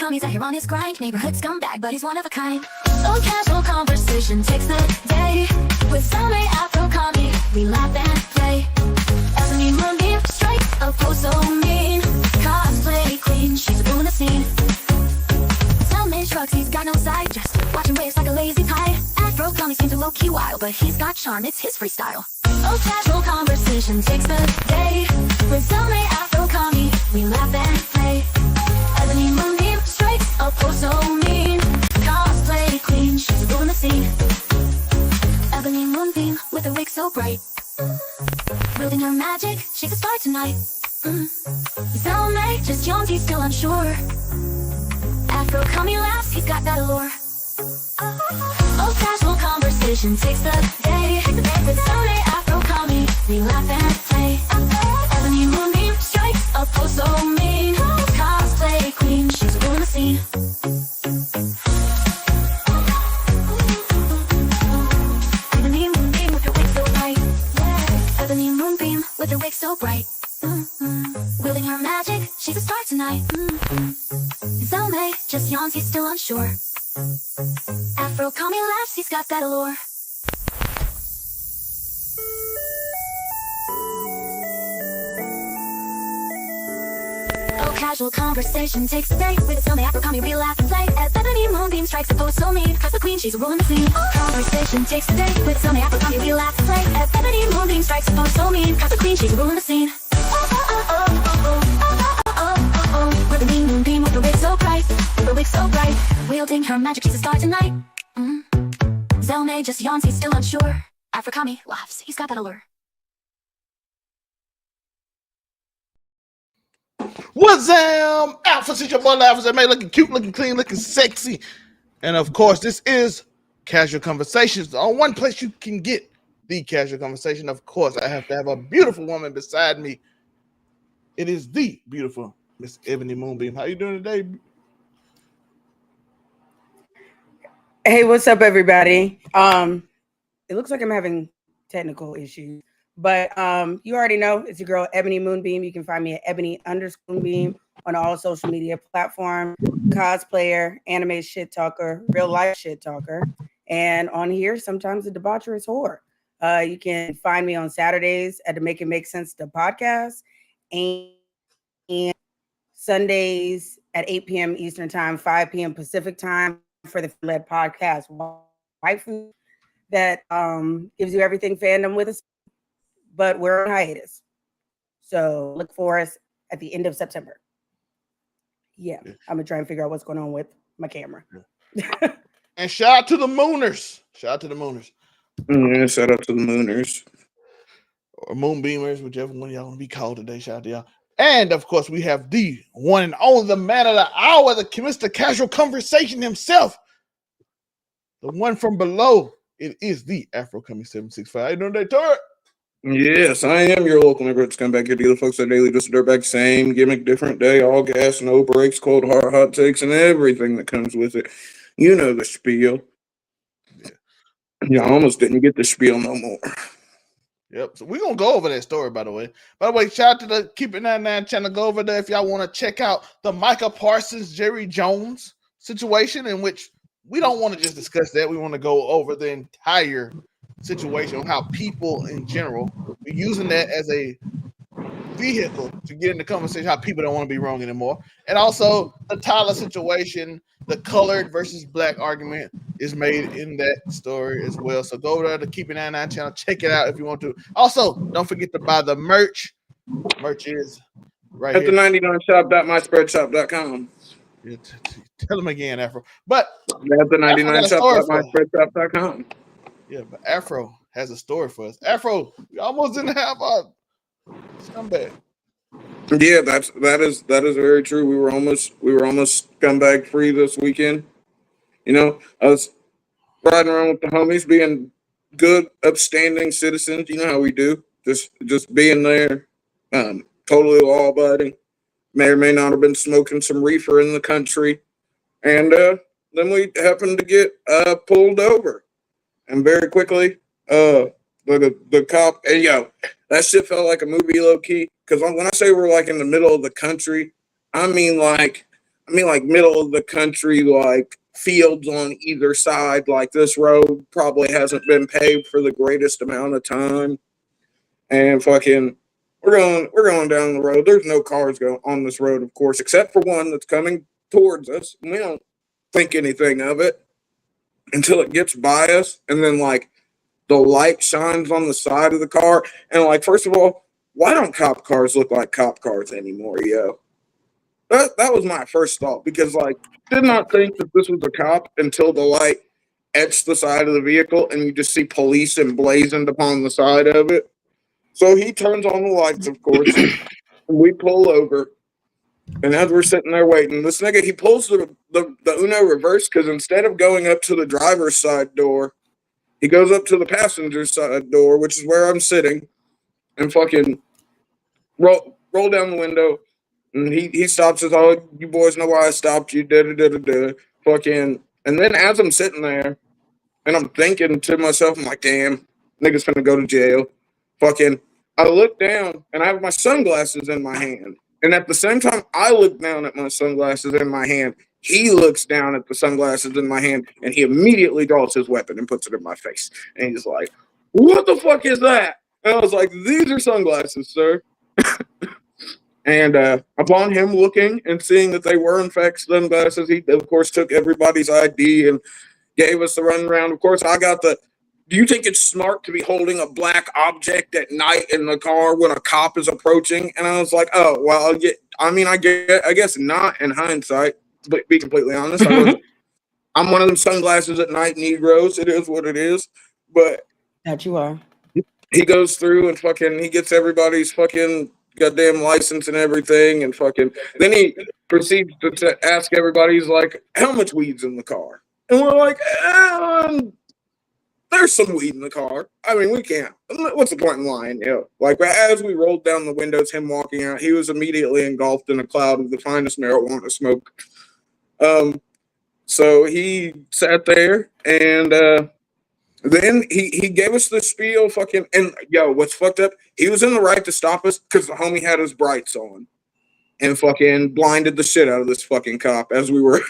Afro-commies out here on his grind. Neighborhood scumbag, but he's one of a kind. So casual conversation takes the day. With some Afro-commie, we laugh and play. Ebony Moonbeam strikes a pose so mean. Cosplay queen, she's ruling the scene. Selma shrugs, he's got no side. Just watching waves like a lazy tide. Afro-commie seems a low-key wild, but he's got charm, it's his freestyle. So casual conversation takes the day. With some Afro-commie, we laugh and play. Ebony Moonbeam strikes a pose so mean. Cosplay queen, she's ruling the scene. Ebony Moonbeam with a wig so bright. Wielding her magic, she's a star tonight. Zelme, just Jones, he's still unsure. Afro-commie laughs, he's got that allure. Oh, casual conversation takes the day. With Zelme, Afro-commie, we laugh and play. Ebony Moonbeam strikes a pose so mean. Cosplay queen, she's ruling the scene. Ebony Moonbeam with her wig so bright. Ebony Moonbeam with her wig so bright. Wielding her magic, she's a star tonight. Zelme just yawns, he's still unsure. Afro-commie laughs, he's got that allure. Oh, casual conversation takes the day. With Zelme, Afro-commie, we laugh and play. As Ebony Moonbeam strikes a pose so mean. Cause the queen, she's ruling the scene. Conversation takes the day. With Zelme, Afro-commie, we laugh and play. As Ebony Moonbeam strikes a pose so mean. Cause the queen, she's ruling the scene. Ebony Moonbeam with the wig so bright. The wig so bright. Wielding her magic, she's a star tonight. Zelme just yawns, he's still unsure. Afro-commie laughs, he's got that allure. What's Alpha, it's your boy Alpha, that may looking cute, looking clean, looking sexy. And of course, this is Casual Conversations. The only one place you can get the casual conversation. Of course, I have to have a beautiful woman beside me. It is the beautiful Miss Ebony Moonbeam. How you doing today? Hey, what's up, everybody? It looks like I'm having technical issues, but you already know it's your girl Ebony Moonbeam. You can find me at Ebony_Moonbeam on all social media platforms. Cosplayer, anime shit talker, real life shit talker, and on here sometimes a debaucherous whore. You can find me on Saturdays at the Make It Make Sense the podcast, and Sundays at 8 p.m. Eastern Time, 5 p.m. Pacific Time for the led podcast Waifu that gives you everything fandom with us, but we're on hiatus. So look for us at the end of September. Yeah, I'm gonna try and figure out what's going on with my camera. And shout out to the Mooners. Shout out to the Mooners. Yeah, shout out to the Mooners. Or Moonbeamers, whichever one y'all want to be called today. Shout out to y'all. And of course, we have the one and only, the man of the hour, the Mr. Casual Conversation himself, the one from below. It is the Afro-commie 765. How you doing today, Tor? Yes, I am your local neighborhood scumbag. Your dealer folks are daily, just dirtbag, same gimmick, different day, all gas, no breaks, cold hard hot takes, and everything that comes with it. You know the spiel. You almost didn't get the spiel no more. Yep. So we're going to go over that story, by the way. By the way, shout out to the Keep It 99 channel. Go over there if y'all want to check out the Micah Parsons, Jerry Jones situation, in which we don't want to just discuss that. We want to go over the entire situation on how people in general are using that as a vehicle to get in the conversation, how people don't want to be wrong anymore. And also the Tyler situation, the colored versus black argument is made in that story as well. So go over there to Keep It 99 channel. Check it out if you want to. Also, don't forget to buy the merch. Merch is right at here. the 99shop.myspreadshop.com. Yeah, tell them again, Afro. But at the 99shop.myspreadshop.com. Yeah, but Afro has a story for us. Afro, we almost didn't have a scumbag. Yeah, that is very true. We were almost scumbag free this weekend. You know, I was riding around with the homies, being good, upstanding citizens. You know how we do. Just being there, totally law abiding. May or may not have been smoking some reefer in the country, and then we happened to get pulled over, and very quickly, the cop, and that shit felt like a movie low key. Because when I say we're like in the middle of the country, I mean like middle of the country, like fields on either side. Like this road probably hasn't been paved for the greatest amount of time. And fucking, we're going down the road. There's no cars going on this road, of course, except for one that's coming towards us. We don't think anything of it until it gets by us, and then like the light shines on the side of the car, and like, first of all, why don't cop cars look like cop cars anymore, yo? That was my first thought, because like, did not think that this was a cop until the light etched the side of the vehicle and you just see police emblazoned upon the side of it. So he turns on the lights, of course. We pull over, and as we're sitting there waiting, this nigga, he pulls the Uno reverse, because instead of going up to the driver's side door, he goes up to the passenger side door, which is where I'm sitting, and fucking roll down the window. And he stops us. Oh, you boys know why I stopped you. Fucking. And then as I'm sitting there, and I'm thinking to myself, I'm like, damn, nigga's finna go to jail. Fucking. I look down, and I have my sunglasses in my hand. And at the same time I look down at my sunglasses in my hand, he looks down at the sunglasses in my hand, and he immediately draws his weapon and puts it in my face. And he's like, what the fuck is that? And I was like, these are sunglasses, sir. And upon him looking and seeing that they were in fact sunglasses, he of course took everybody's ID and gave us the runaround. Of course, I got the, do you think it's smart to be holding a black object at night in the car when a cop is approaching? And I was like, oh, well, I guess not in hindsight, but be completely honest. I'm one of them sunglasses at night Negroes. It is what it is. But that you are. He goes through and fucking, he gets everybody's fucking goddamn license and everything, and fucking, then he proceeds to ask everybody, he's like, how much weed's in the car? And we're like, there's some weed in the car. I mean, we can't. What's the point in lying? You know, like, as we rolled down the windows, him walking out, he was immediately engulfed in a cloud of the finest marijuana smoke. So he sat there, and then he gave us the spiel, fucking, and yo, what's fucked up? He was in the right to stop us because the homie had his brights on, and fucking blinded the shit out of this fucking cop as we were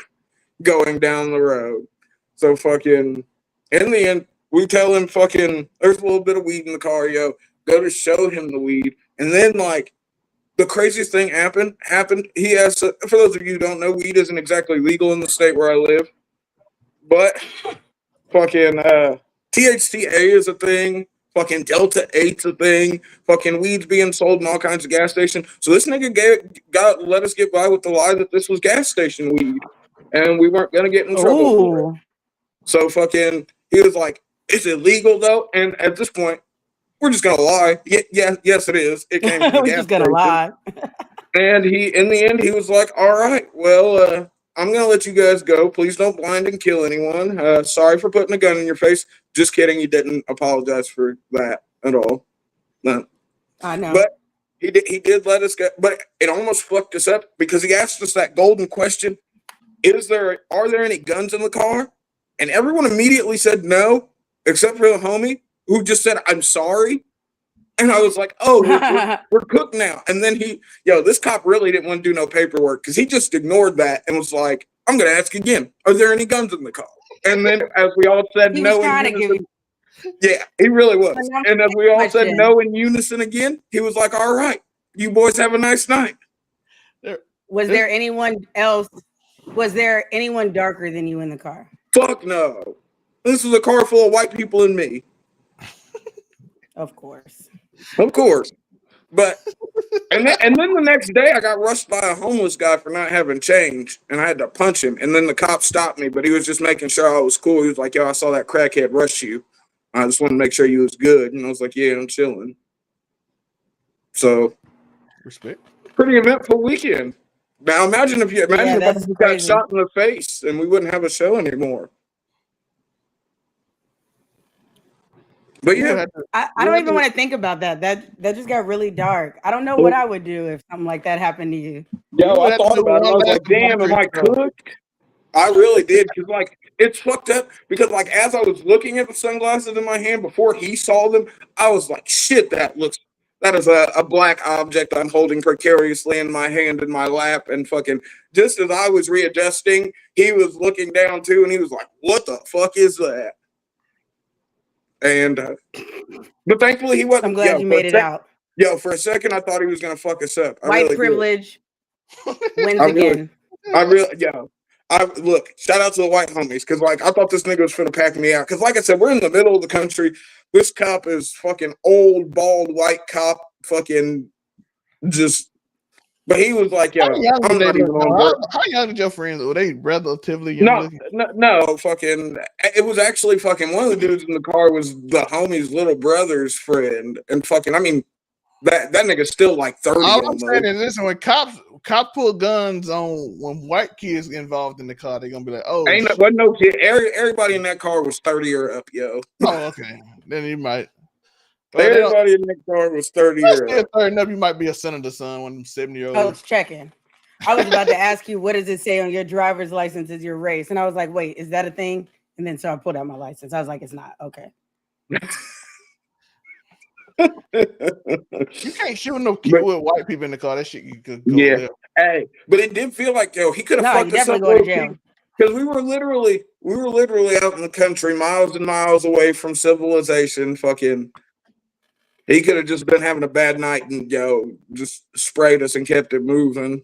going down the road. So fucking, in the end, we tell him fucking, there's a little bit of weed in the car, yo. Go to show him the weed, and then like, the craziest thing happened. He asked, for those of you who don't know, weed isn't exactly legal in the state where I live, but fucking THCA is a thing. Fucking Delta 8's a thing. Fucking weed's being sold in all kinds of gas stations. So this nigga let us get by with the lie that this was gas station weed, and we weren't gonna get in trouble for it. So fucking, he was like, "It's illegal though," and at this point, we're just gonna lie. Yes, it is. It came from the We're gas just gonna station. lie. And in the end, he was like, "All right, well, I'm gonna let you guys go. Please don't blind and kill anyone. Sorry for putting a gun in your face. Just kidding. He didn't apologize for that at all. No, I know. but he did let us go. But it almost fucked us up because he asked us that golden question: are there any guns in the car? And everyone immediately said no, except for the homie who just said, "I'm sorry." And I was like, oh, we're cooked now. And then this cop really didn't want to do no paperwork because he just ignored that and was like, I'm going to ask again, are there any guns in the car? And then as we all said no in unison, yeah, he really was. And as we all said no in unison again, he was like, all right, you boys have a nice night. Was there anyone else? Was there anyone darker than you in the car? Fuck no. This is a car full of white people and me. Of course. Of course. But and then the next day I got rushed by a homeless guy for not having change, and I had to punch him. And then the cop stopped me, but he was just making sure I was cool. He was like, yo, I saw that crackhead rush you. I just wanted to make sure you was good. And I was like, yeah, I'm chilling. So respect. Pretty eventful weekend. Now imagine if you got shot in the face and we wouldn't have a show anymore. But yeah, I don't even want to think about that. That just got really dark. I don't know what I would do if something like that happened to you. Yo, I thought about it. I was like, damn, am I cooked? I really did, because like it's fucked up. Because like as I was looking at the sunglasses in my hand before he saw them, I was like, shit, that looks That is a black object I'm holding precariously in my hand in my lap. And fucking, just as I was readjusting, he was looking down too, and he was like, "What the fuck is that?" And, but thankfully he wasn't. I'm glad you made it out. Yo, for a second, I thought he was gonna fuck us up. White privilege wins I again. Look, shout out to the white homies, because like I thought this nigga was finna pack me out. Because like I said, we're in the middle of the country. This cop is fucking old, bald, white cop, fucking just. But he was like, "Yo, I'm not even on board." How young did your friends look? Were they relatively young? No, fucking. It was actually fucking one of the dudes in the car was the homie's little brother's friend, and fucking. I mean, that nigga's still like 30. All I'm saying is, listen, when cops pull guns on when white kids get involved in the car, they're gonna be like, "Oh, wasn't no kid. Everybody in that car was 30 or up, yo." Oh, okay. Then you might. But everybody in that car was 30 or up. 30 up. You might be a senator's son, one of them 70-year-olds. I was checking. I was about to ask you, what does it say on your driver's license is your race? And I was like, wait, is that a thing? And then so I pulled out my license. I was like, it's not. Okay. You can't shoot no kid with white people in the car. That shit you could go there. Hey, but it did feel like, yo, he could have fucked us up. Because we were literally out in the country, miles and miles away from civilization. Fucking, he could have just been having a bad night and just sprayed us and kept it moving.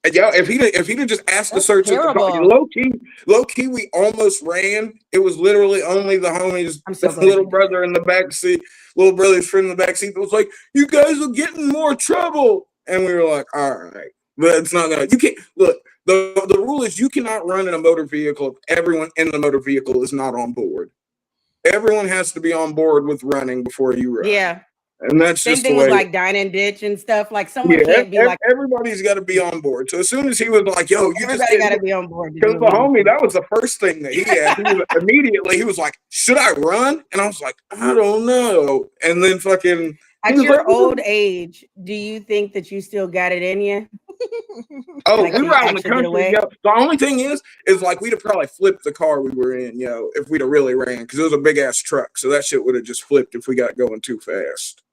And if he'd just asked to search the car, low key, we almost ran. It was literally only the homies, little brother in the back seat, little brother's friend in the back seat that was like, "You guys are getting more trouble," and we were like, "All right." But it's not gonna. You can't look. The rule is you cannot run in a motor vehicle if everyone in the motor vehicle is not on board. Everyone has to be on board with running before you run. Yeah. And that's same just thing the way with like dine and ditch and stuff. Like someone can't be like everybody's got to be on board. So as soon as he was like, "Yo, everybody got to be on board," because the homie, that was the first thing that he had. He was like, "Should I run?" And I was like, "I don't know." And then fucking at your old age, do you think that you still got it in you? Oh, like we were out in the country. Yo. The only thing is like we'd have probably flipped the car we were in, if we'd have really ran, because it was a big ass truck. So that shit would have just flipped if we got going too fast.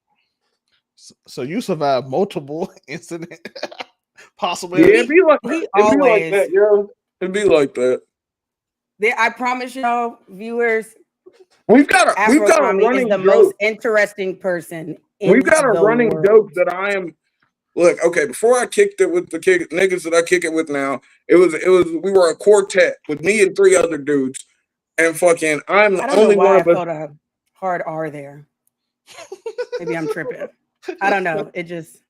So you survived multiple incidents, possibly. Yeah, it'd be like that, yo. It'd be like that. I promise y'all, viewers, we've got a running joke. Most interesting person. We've got a running joke that I am. Look, okay. Before I kicked it with the niggas that I kick it with now, it was we were a quartet with me and 3 other dudes, and fucking I'm the only one of us. I felt a hard R there. Maybe I'm tripping. I don't know. It just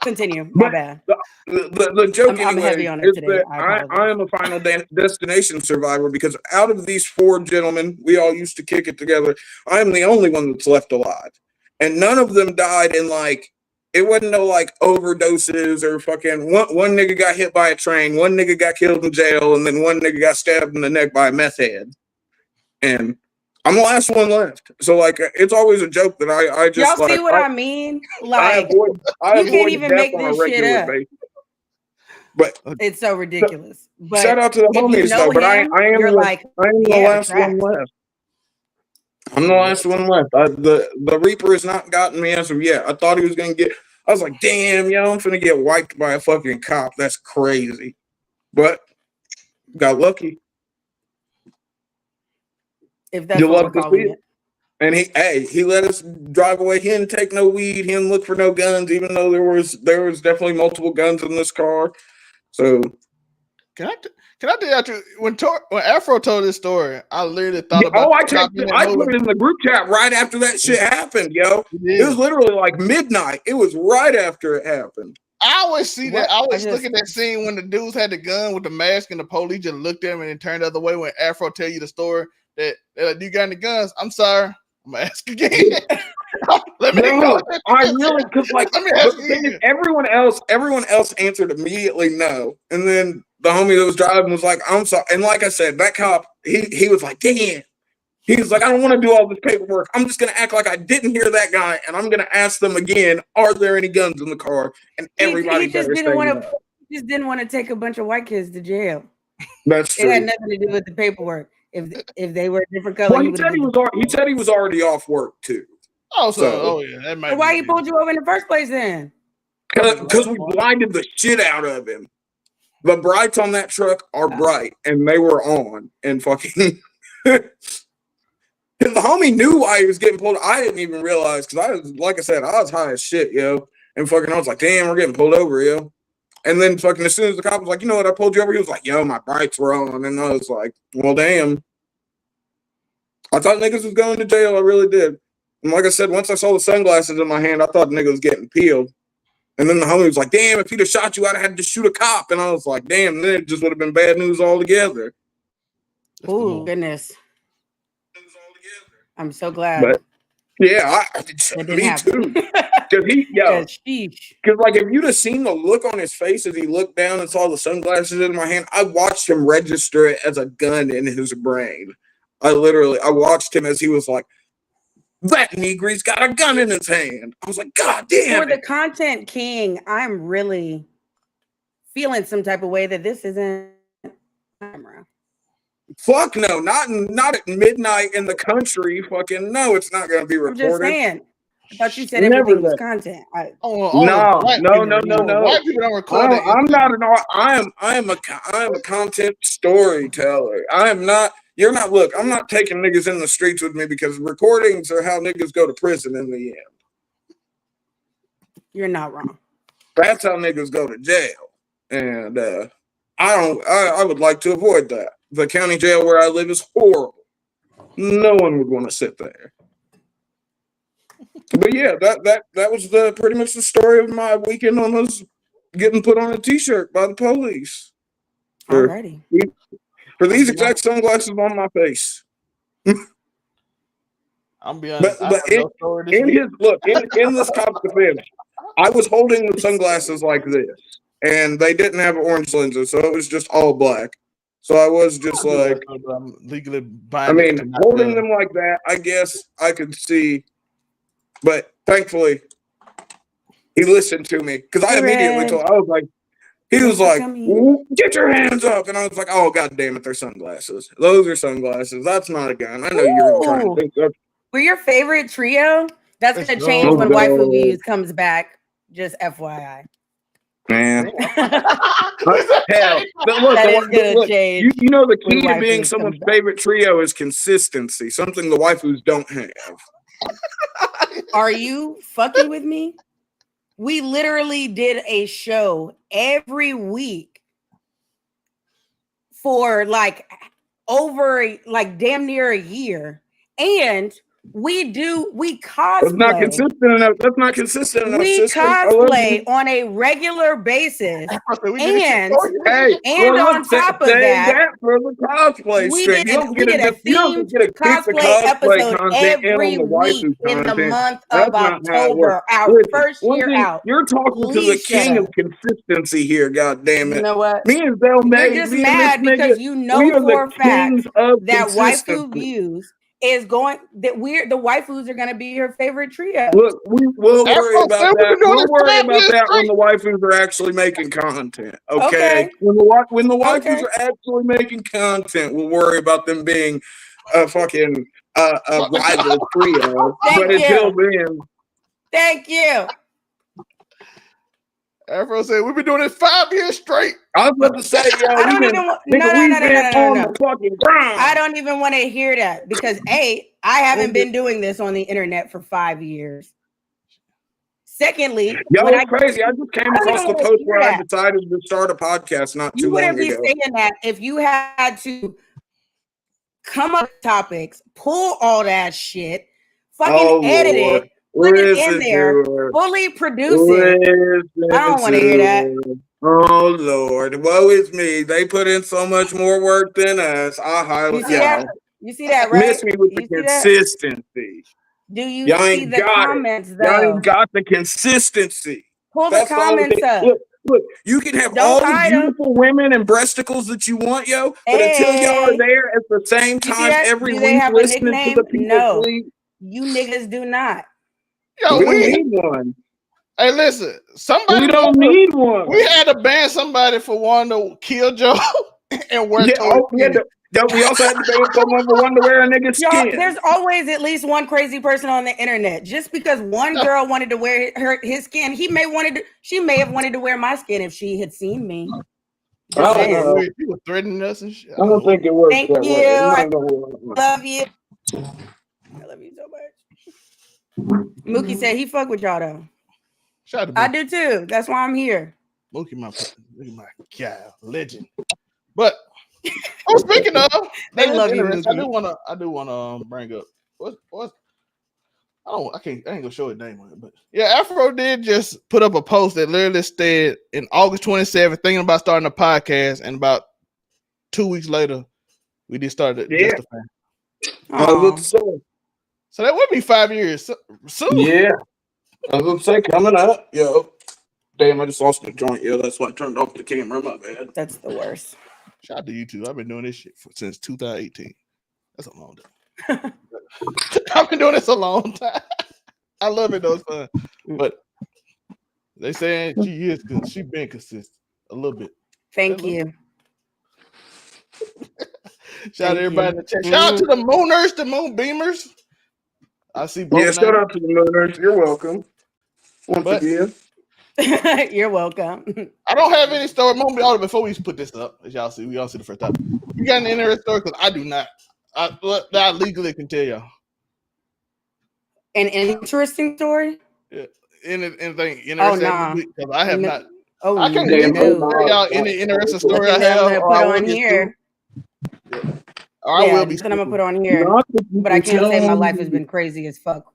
continue. My bad. The joke I'm heavy on it today. I am a final destination survivor because out of these 4 gentlemen, we all used to kick it together. I am the only one that's left alive, and none of them died in like. It wasn't no like overdoses or fucking one nigga got hit by a train, one nigga got killed in jail, and then one nigga got stabbed in the neck by a meth head. And I'm the last one left. So like it's always a joke that I just y'all see what I mean? Like you can't even make this shit up. But it's so ridiculous. But shout out to the homies though. But I am the last one left. I'm the last one left. The Reaper has not gotten me as of yet. I thought he was gonna get. I was like, damn, yo, I'm finna get wiped by a fucking cop. That's crazy. But got lucky. If that's what we're calling it. And he let us drive away. He didn't take no weed. He didn't look for no guns, even though there was definitely multiple guns in this car. So Can I tell you when Afro told this story, I literally thought about. I put it in the group chat right after that shit happened, yo. It was literally like midnight. It was right after it happened. I always see that. I always look at that scene when the dudes had the gun with the mask and the police just looked at him and then turned the other way. When Afro tell you the story that they're like, "You got any guns?" I'm sorry. I'm gonna ask again. Let me know. I really because like everyone else answered immediately no, and then the homie that was driving was like, "I'm sorry." And like I said, that cop he was like, "Damn." He was like, "I don't want to do all this paperwork. I'm just gonna act like I didn't hear that guy, and I'm gonna ask them again, are there any guns in the car?" And everybody he just didn't want to take a bunch of white kids to jail. That's true. It had nothing to do with the paperwork. If they were a different color, well, he said he was already off work too. Oh, So- oh yeah, that might. So why be he pulled you over in the first place then? Because we blinded the shit out of him. The brights on that truck are bright, and they were on. And fucking, the homie knew why he was getting pulled. I didn't even realize because I was, like I said, I was high as shit, yo. And fucking, I was like, damn, we're getting pulled over, yo. And then fucking, as soon as the cop was like, you know what, I pulled you over. He was like, yo, my brights were on, and I was like, well, damn. I thought niggas was going to jail. I really did. And like I said, once I saw the sunglasses in my hand, I thought nigga was getting peeled. And then the homie was like, damn, if he'd have shot you, I'd have had to shoot a cop. And I was like, damn, then it just would have been bad news altogether. Oh, goodness. I'm so glad. But yeah, me too. Because like if you'd have seen the look on his face as he looked down and saw the sunglasses in my hand, I watched him register it as a gun in his brain. I watched him as he was like, that Negre's got a gun in his hand. I was like, God damn. For the content king, I'm really feeling some type of way that this isn't camera. Fuck no, not at midnight in the country. Fucking no, it's not gonna be recorded. I'm just saying. I thought you said everything was content. No. White people don't record it. I'm not an art. I am a content storyteller. I am not. You're not. Look, I'm not taking niggas in the streets with me because recordings are how niggas go to prison in the end. You're not wrong. That's how niggas go to jail, and I would like to avoid that. The county jail where I live is horrible. No one would want to sit there. But yeah, that was pretty much the story of my weekend on those getting put on a t-shirt by the police. Alrighty. For these exact sunglasses on my face. I'm be honest. But in this cop's defense, I was holding the sunglasses like this, and they didn't have orange lenses, so it was just all black. So I was just like, legally holding them like that, I guess I could see. But thankfully, he listened to me because I immediately told. I was like, he was like, "Get your hands up!" And I was like, "Oh God damn it, they're sunglasses. Those are sunglasses. That's not a gun. I know you're trying to think of." Were your favorite trio? That's gonna change when Waifu Views comes back. Just FYI. Man, hell, but look, change you know the key to being someone's favorite trio is consistency. Something the waifus don't have. Are you fucking with me? We literally did a show every week for over damn near a year, and we cosplay. That's not consistent enough. That's not consistent enough. We cosplay on a regular basis, and on top of that, for the cosplay we did a themed cosplay episode every week in the month of October. Our first year out. You're talking to the king of consistency here. God damn it! You know what? Me and Zell May. You're just mad because you know for a fact that Waifu Views is going that the waifus are going to be your favorite trio. Look, we'll worry about that. We'll worry about that when the waifus are actually making content. Okay. When the waifus are actually making content, we'll worry about them being a fucking rival trio. But until then, thank you. Afro said we've been doing it 5 years straight. I was about to say, yo, I don't even want to hear that because I haven't been doing this on the internet for 5 years. Secondly, it's crazy. I just came across the post where I decided to start a podcast not too long ago. You wouldn't be saying that if you had to come up with topics, pull all that shit, fucking edit it. Put it in there, fully produce it. I don't want to hear that. Oh Lord, woe is me. They put in so much more work than us. I highly You see that, right? Miss me with the consistency. Do you see the comments though? Y'all ain't got the consistency. Pull the comments up. Look, you can have all the beautiful women and breasticles that you want, yo, but until y'all are there at the same time every week listening to the people. No, you niggas do not. Yo, we don't need one. Hey, listen, somebody. We don't need one. We had to ban somebody for wanting to kill Joe and work. We also had to debate if someone wanted to wear a nigga's Y'all, skin. there's always at least one crazy person on the internet. Just because one girl wanted to wear his skin, she may have wanted to wear my skin if she had seen me. I Just don't saying. know. You were threatening us and shit. I don't think it works Thank that you. way. I love you. I love you so much. Mookie said he fuck with y'all though. Shout out to I Mookie. do too. That's why I'm here. Mookie, my guy, legend. But speaking of, They that is love you, interesting. Mookie. I do wanna bring up what's I ain't gonna show his name on it, but yeah, Afro did just put up a post that literally said in August 27th, thinking about starting a podcast, and about 2 weeks later, we just started Yeah. Just a Fan. I was about to say. So that would be 5 years soon. Yeah. I was about to say coming up. Yo. Damn, I just lost the joint. Yo, that's why I turned off the camera. My bad. That's the worst. Shout out to you two. I've been doing this shit since 2018. That's a long time. I've been doing this a long time. I love it though, it's fun. But they saying she is good. She been consistent a little bit. Thank you. Shout out to everybody in the chat. Shout out to the Mooners, the Moon Beamers. I see both. Yeah, shout out to the Mooners. You're welcome. Once again. You're welcome. I don't have any story. Before we put this up, as y'all see, we all see the first time. You got an interesting story? Because I do not. I legally can tell y'all. An interesting story? Yeah. Anything interesting? Oh, nah. Because I have not. Oh, I can't no. tell y'all any interesting story I That I'm have. gonna put on here. Yeah. Or I will be. That I'm gonna put on here. But I can't say my life has been crazy as fuck.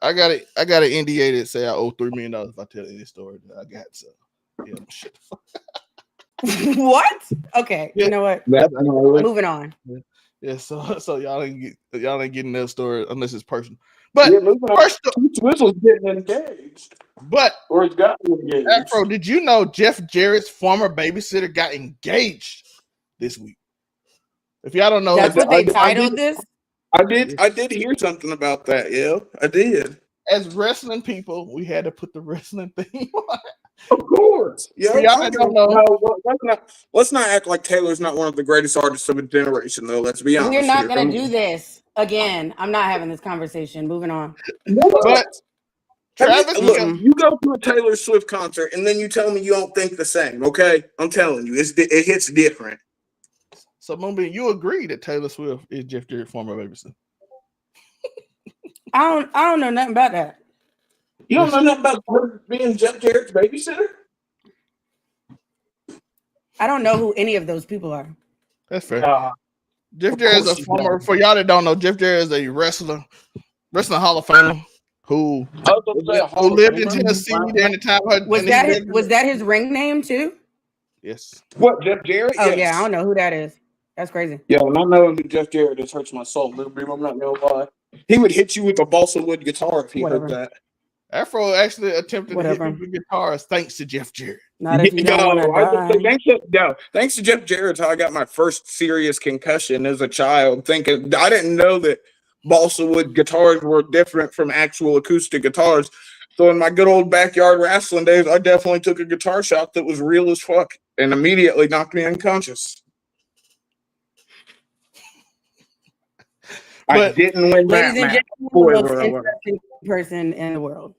I got an NDA that say I owe $3 million if I tell any story that I got. So yeah, shit. What? Okay, Yeah. You know what? Definitely. Moving on. Yeah, so y'all ain't getting that story unless it's personal. But Yeah, moving on. first, Swizzle's getting engaged. but Or it's got engaged. Afro, did you know Jeff Jarrett's former babysitter got engaged this week? If y'all don't know, That's what they I titled did- this. I did hear something about that, yeah. I did. as wrestling people, we had to put the wrestling thing on. Of course. Yeah. For y'all that don't know. No, let's not act like Taylor's not one of the greatest artists of a generation, though. Let's be honest. We're not here. gonna do this again. I'm not having this conversation. Moving on. But Travis, look, you go to a Taylor Swift concert and then you tell me you don't think the same, okay? I'm telling you, it hits different. So Moonbeam, you agree that Taylor Swift is Jeff Jarrett's former babysitter? I don't know nothing about that. You don't know nothing about her being Jeff Jarrett's babysitter? I don't know who any of those people are. That's fair. Jeff Jarrett is a former. For y'all that don't know, Jeff Jarrett is a wrestling Hall of Famer who lived in Tennessee during the time. Was that his ring name too? Yes. What, Jeff Jarrett? Oh Yes. yeah, I don't know who that is. That's crazy. Yeah, when I know who Jeff Jarrett is, hurts my soul. I'm not gonna lie. He would hit you with a balsa wood guitar if he heard that. Afro actually attempted to hit me with guitars thanks to Jeff Jarrett. Not if you don't want to die. Thanks to Jeff Jarrett, I got my first serious concussion as a child. Thinking I didn't know that balsa wood guitars were different from actual acoustic guitars. So in my good old backyard wrestling days, I definitely took a guitar shot that was real as fuck and immediately knocked me unconscious. I didn't win that Ladies and match. gentlemen, the most interesting person in the world.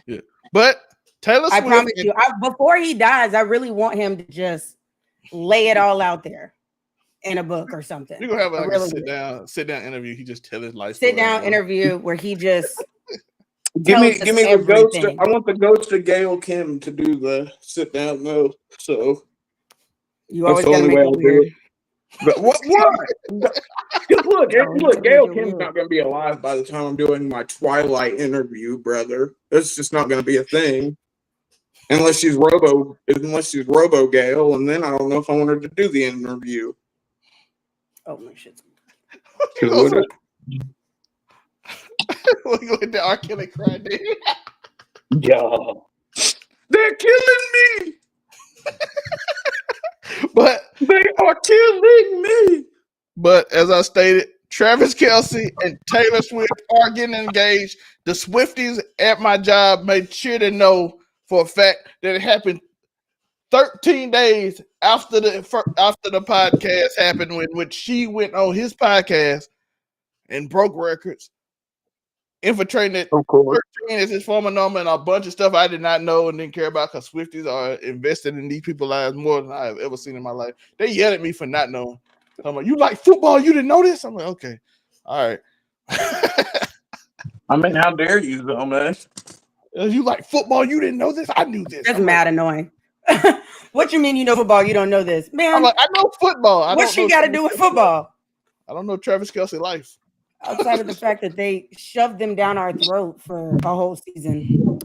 Yeah, but Taylor Swift. I promise you, before he dies, I really want him to just lay it all out there in a book or something. You're gonna have a sit down interview. He just tell his life. Sit down interview where he just give me the ghost. I want the ghost of Gail Kim to do the sit down though. So you always gotta make it weird. But what? Look, Gail Kim's not going to be alive by the time I'm doing my Twilight interview, brother. That's just not going to be a thing. Unless she's Robo Gail, and then I don't know if I want her to do the interview. Oh my shit. We'll go into R. Kelly cry, dude. Yeah. They're killing me. But they are killing me. But as I stated, Travis Kelce and Taylor Swift are getting engaged. The Swifties at my job made sure to know for a fact that it happened 13 days after the podcast happened, when which she went on his podcast and broke records, infiltrating it. Of course. 13 is his former number and a bunch of stuff I did not know and didn't care about because Swifties are invested in these people's lives more than I have ever seen in my life. They yelled at me for not knowing. I'm like, you like football? You didn't know this? I'm like, okay, all right. I mean, how dare you, though, man? You like football? You didn't know this? I knew this. That's mad annoying. What you mean you know football? You don't know this, man? I'm like, I know football. What she got to do with football? I don't know Travis Kelce life. Outside of the fact that they shoved them down our throat for a whole season.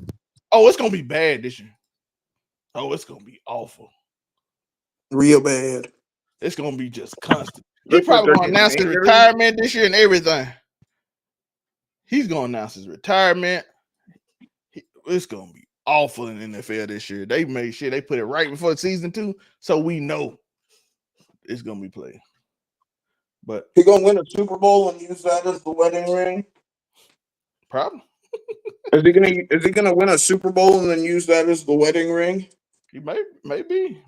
Oh, it's gonna be bad this year. Oh, it's gonna be awful. Real bad. It's gonna be just constant. He's probably gonna announce his retirement this year and everything. He's gonna announce his retirement. It's gonna be awful in the NFL this year. They made sure they put it right before season 2, so we know it's gonna be played. But he gonna win a Super Bowl and use that as the wedding ring? Probably. Is he gonna win a Super Bowl and then use that as the wedding ring? He maybe.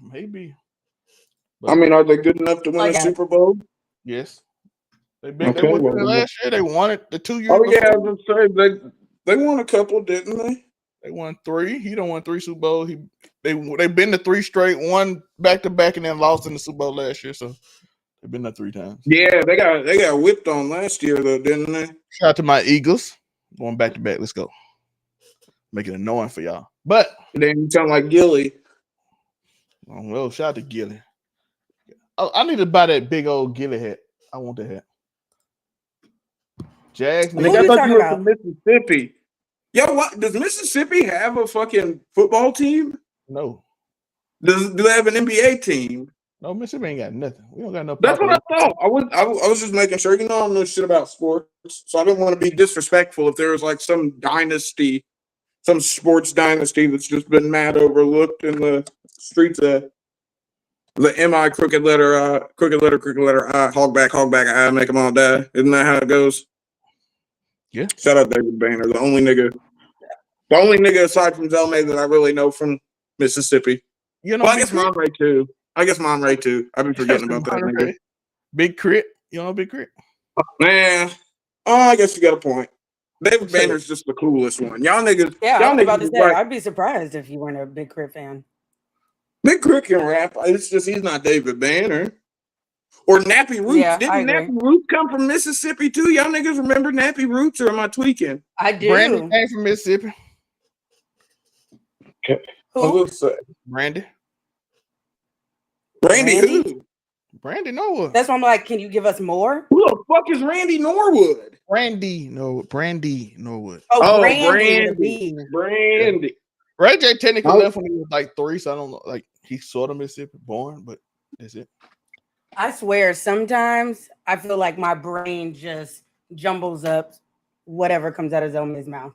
But, I mean, are they good enough to win a Super Bowl? Yes. They won it last year. They won it the 2 years. Oh yeah, I was gonna say they won a couple, didn't they? They won 3. He don't won 3 Super Bowls. They've been to 3 straight, won back to back, and then lost in the Super Bowl last year. So they've been there 3 times. Yeah, they got whipped on last year though, didn't they? Shout out to my Eagles. Going back to back. Let's go. Make it annoying for y'all. But then you sound like Gilly. Oh, well, shout out to Gilly. Oh, I need to buy that big old Gilly hat. I want that hat. Jags. I thought you were from Mississippi. Yo, what does Mississippi have a fucking football team? No. Do they have an NBA team? No, Mississippi ain't got nothing. We don't got no. That's what I thought. I was just making sure. You know, I don't know shit about sports, so I didn't want to be disrespectful if there was like some dynasty, some sports dynasty that's just been mad overlooked in the streets of the MI crooked letter I, hogback I, make them all die. Isn't that how it goes? Yeah. Shout out David Banner, the only nigga aside from Zelmay that I really know from Mississippi. You know, well, I guess Monray too. I've been forgetting about that nigga. Big Crit. You know Big Crit? Man. Oh, I guess you got a point. David Banner's just the coolest one. Y'all niggas. Yeah, y'all I was about to say, right. I'd be surprised if you weren't a Big Crit fan. Big Crit can rap. It's just he's not David Banner. Or Nappy Roots. Yeah, Didn't Nappy Roots come from Mississippi too? Y'all niggas remember Nappy Roots, or am I tweaking? I do. Brandy came from Mississippi. Okay. Who? Brandy. Randy who? Brandy Norwood. That's why I'm like, can you give us more? Who the fuck is Randy Norwood? Brandy Norwood. Oh, Brandy. Ray J technically left when he was like 3, so I don't know. Like he's sort of Mississippi born, but that's it. I swear, sometimes I feel like my brain just jumbles up whatever comes out of Zelmay's mouth.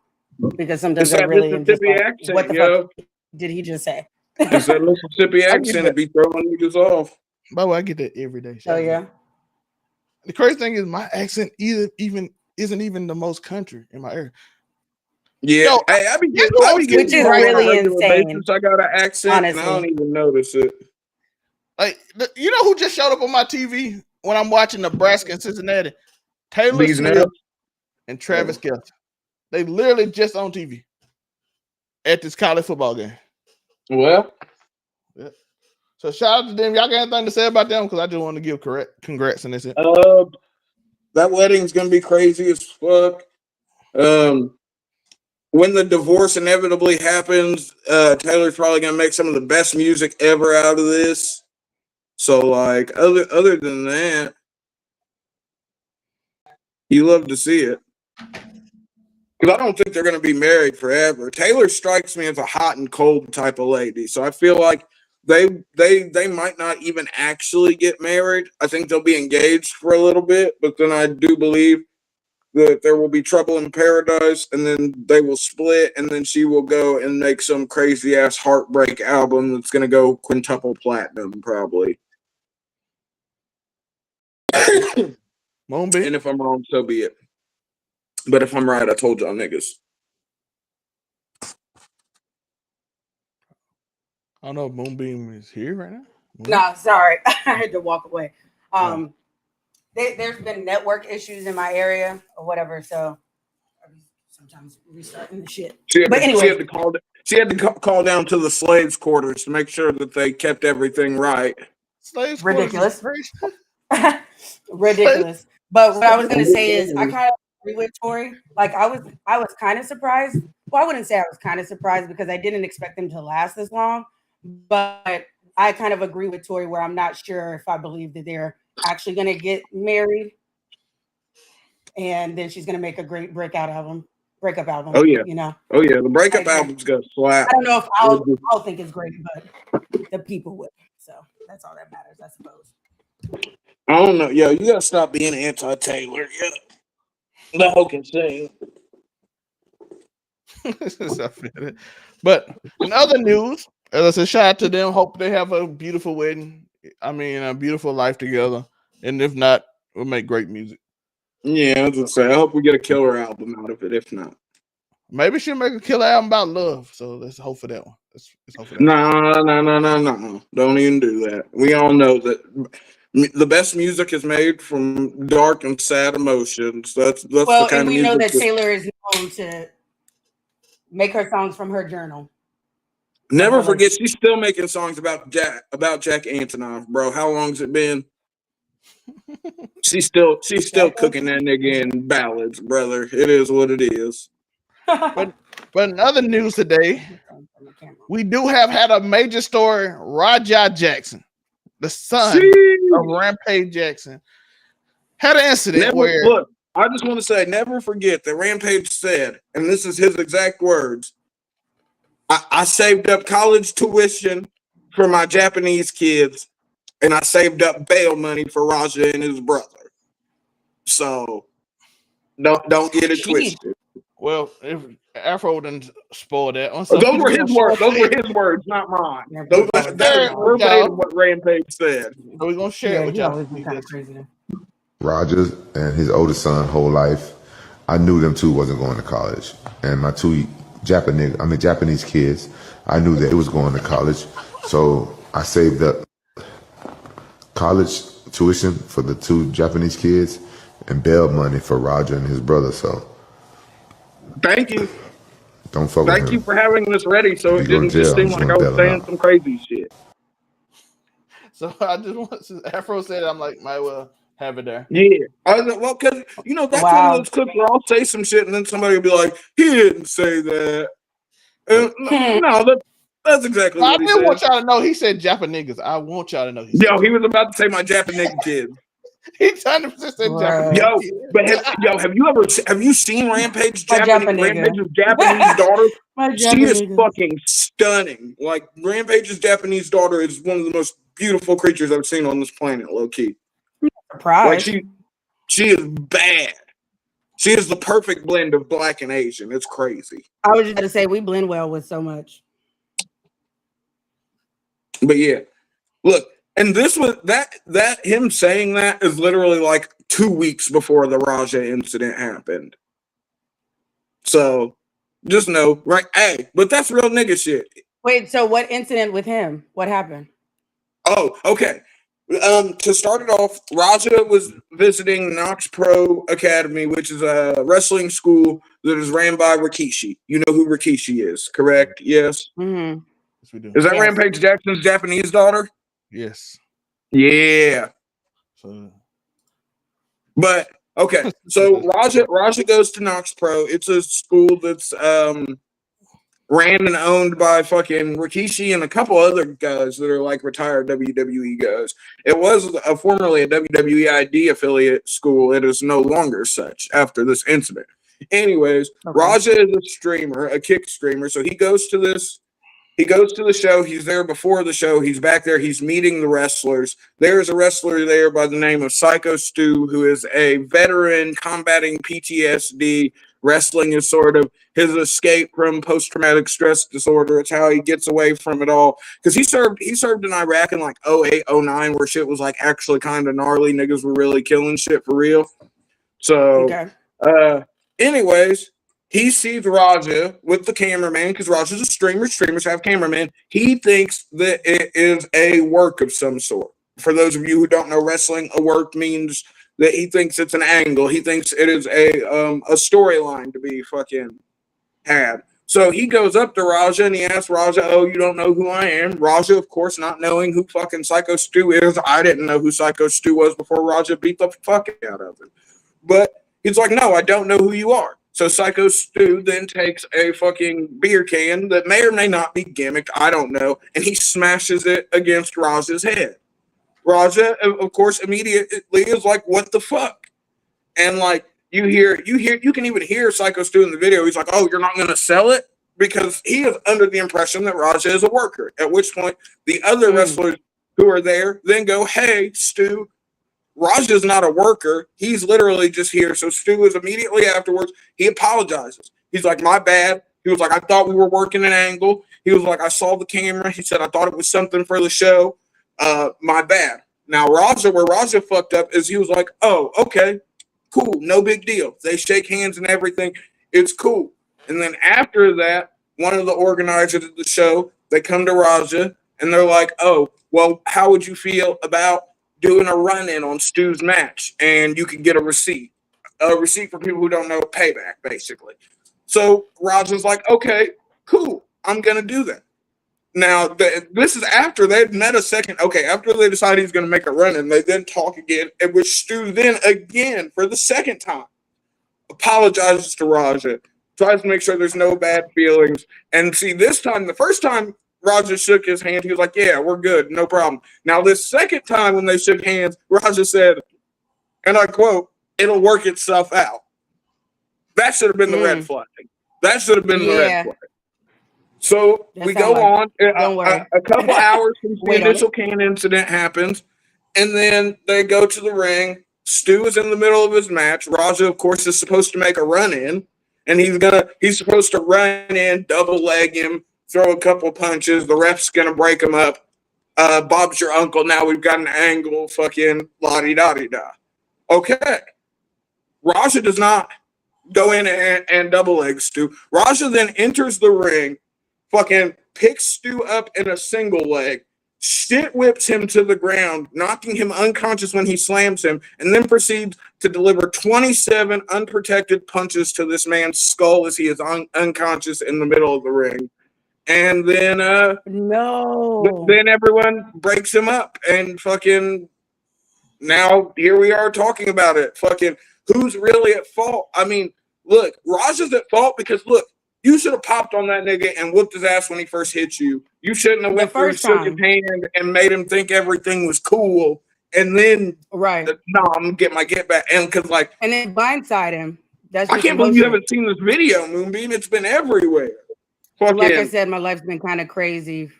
Because sometimes I really am just like, accent, what the fuck did he just say? It's that Mississippi accent that be throwing niggas off. By the way, I get that every day. Oh yeah. The crazy thing is my accent isn't even the most country in my area. Yeah, Yo, I be getting which is really insane. Basis, I got an accent, honestly. And I don't even notice it. Like, you know who just showed up on my TV when I'm watching Nebraska and Cincinnati? Taylor Smith and Travis Kelce. They literally just on TV at this college football game. Well, yeah. So shout out to them. Y'all got anything to say about them? Because I just want to give congrats and that's it. That wedding's gonna be crazy as fuck. When the divorce inevitably happens, Taylor's probably gonna make some of the best music ever out of this. So, like, other than that, you love to see it. Because I don't think they're going to be married forever. Taylor strikes me as a hot and cold type of lady. So I feel like they might not even actually get married. I think they'll be engaged for a little bit. But then I do believe that there will be trouble in paradise. And then they will split. And then she will go and make some crazy-ass heartbreak album that's going to go quintuple platinum, probably. And if I'm wrong, so be it. But if I'm right, I told y'all niggas. I don't know if Moonbeam is here right now. No, sorry. I had to walk away. There's been network issues in my area or whatever, so sometimes restarting the shit. But anyway, she had to call down to the slaves' quarters to make sure that they kept everything right. Slaves ridiculous. quarters. Ridiculous. But what I was gonna say is I kind of agree with Tori. Like I was kind of surprised. Well, I wouldn't say I was kind of surprised because I didn't expect them to last this long. But I kind of agree with Tori where I'm not sure if I believe that they're actually gonna get married. And then she's gonna make a great breakup album. Oh yeah, you know. Oh yeah, the breakup album's gonna slap. I don't know if I'll think it's great, but the people will. So that's all that matters, I suppose. I don't know. Yo, you gotta stop being anti-Taylor. Yeah, the hoe can sing. But in other news, as I said, shout out to them. Hope they have a beautiful wedding. I mean, a beautiful life together. And if not, we'll make great music. Yeah, I was gonna say, I hope we get a killer album out of it. If not, maybe she'll make a killer album about love. So let's hope for that one. Let's hope for that. No. Don't even do that. We all know that the best music is made from dark and sad emotions. That's the kind and of we music know that Taylor is known to make her songs from her journal. Never forget, she's still making songs about Jack Antonoff, bro. How long's it been? She's still cooking that nigga in ballads, brother. It is what it is. But in other news today, we do have had a major story. Raja Jackson, the son of Rampage Jackson, had an incident where. Look, I just want to say, never forget that Rampage said, and this is his exact words, I saved up college tuition for my Japanese kids, and I saved up bail money for Raja and his brother. So don't get it twisted. Well, if Afro didn't spoil that. Those were his words. Those were his words, not mine. That is what Rampage said. So we're gonna share it with y'all. Rogers and his older son, whole life, I knew them two wasn't going to college, and my two Japanese kids, I knew that it was going to college, so I saved up college tuition for the two Japanese kids and bail money for Roger and his brother. So thank you. Don't fuck with him. Thank you for having this ready so it didn't just seem like I was saying some crazy shit. So I just want, since Afro said it, I'm like, might well have it there. Yeah. Well, because, that's one of those clips where I'll say some shit and then somebody will be like, he didn't say that. No, that's exactly what he said. I didn't want y'all to know he said Japanese. I want y'all to know he was about to say my Japanese kid. He 100% said Japanese. Have you seen Rampage's Japanese daughter? She is fucking stunning. Like, Rampage's Japanese daughter is one of the most beautiful creatures I've seen on this planet, low key. Surprise. Like she is bad. She is the perfect blend of black and Asian. It's crazy. I was just going to say we blend well with so much. But yeah, look, and this was that him saying that is literally like 2 weeks before the Raja incident happened. So just know, right? Hey, but that's real nigga shit. Wait, so what incident with him? What happened? Oh, okay. To start it off, Raja was visiting Knox Pro Academy, which is a wrestling school that is ran by Rikishi. You know who Rikishi is, correct? Yes. Mm-hmm. Yes, we do. Is that Rampage Jackson's Japanese daughter? Yes. Yeah. But okay, so Raja goes to Knox Pro. It's a school that's ran and owned by fucking Rikishi and a couple other guys that are like retired WWE guys. It was formerly a WWE ID affiliate school. It is no longer such after this incident. Anyways, okay. Raja is a streamer, a kick streamer. So he goes to the show. He's there before the show. He's back there. He's meeting the wrestlers. There's a wrestler there by the name of Psycho Stu, who is a veteran combating PTSD. Wrestling is sort of his escape from post-traumatic stress disorder. It's how he gets away from it all. Because he served in Iraq in like 08, 09, where shit was like actually kind of gnarly. Niggas were really killing shit for real. So, anyways, He sees Raja with the cameraman because Raja's a streamer. Streamers have cameramen. He thinks that it is a work of some sort. For those of you who don't know wrestling, a work means that he thinks it's an angle. He thinks it is a storyline to be fucking had. So he goes up to Raja and he asks Raja, "Oh, you don't know who I am?" Raja, of course, not knowing who fucking Psycho Stu is. I didn't know who Psycho Stu was before Raja beat the fuck out of him. But he's like, "No, I don't know who you are." So Psycho Stu then takes a fucking beer can that may or may not be gimmicked, I don't know, and he smashes it against Raja's head. Raja, of course, immediately is like, "What the fuck?" And like, you can even hear Psycho Stu in the video. He's like, "Oh, you're not going to sell it?" Because he is under the impression that Raja is a worker. At which point, the other wrestlers who are there then go, "Hey, Stu, Raja's not a worker. He's literally just here." So Stu is immediately afterwards, he apologizes. He's like, "My bad." He was like, "I thought we were working an angle." He was like, "I saw the camera." He said, "I thought it was something for the show. My bad." Now, where Raja fucked up is he was like, "Oh, okay, cool, no big deal." They shake hands and everything. It's cool. And then after that, one of the organizers of the show, they come to Raja and they're like, "Oh, well, how would you feel about doing a run-in on Stu's match, and you can get a receipt for people who don't know, payback, basically." So Raja's like, "Okay, cool, I'm gonna do that." Now, this is after they've met a second. Okay, after they decide he's gonna make a run-in, they then talk again, at which Stu then again for the second time apologizes to Raja, tries to make sure there's no bad feelings, and see, this time, the first time Raja shook his hand, he was like, "Yeah, we're good, no problem." Now, this second time when they shook hands, Raja said, and I quote, "It'll work itself out." That should have been the red flag. That should have been the red flag. So we go on. A couple hours since the initial can incident happens, and then they go to the ring. Stu is in the middle of his match. Raja, of course, is supposed to make a run-in, and he's supposed to run in, double leg him, throw a couple punches. The ref's gonna break him up. Bob's your uncle. Now we've got an angle. Fucking la-di-da-di-da. Okay. Raja does not go in and double leg Stu. Raja then enters the ring, fucking picks Stu up in a single leg, shit whips him to the ground, knocking him unconscious when he slams him, and then proceeds to deliver 27 unprotected punches to this man's skull as he is unconscious in the middle of the ring. And then then everyone breaks him up, and fucking now here we are talking about it. Fucking who's really at fault? I mean, look, Raja's at fault because look, you should have popped on that nigga and whooped his ass when he first hit you. You shouldn't have went through, shook his hand, and made him think everything was cool. And then, I'm gonna get my get back. And because, like, and then blindside him. I can't believe you haven't seen this video, Moonbeam. It's been everywhere. Like I said, my life's been kind of crazy.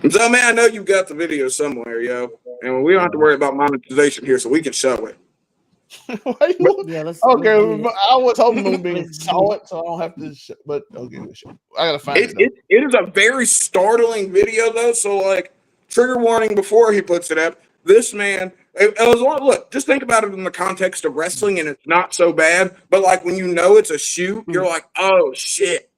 So, man, I know you got the video somewhere, yo. And we don't have to worry about monetization here, so we can show it. Okay, I was hoping Moonbeam saw it, so I don't have to. But okay, I gotta find it. It is a very startling video, though. So, like, trigger warning before he puts it up. This man, look, just think about it in the context of wrestling, and it's not so bad. But like when you know it's a shoot, you're like, oh shit,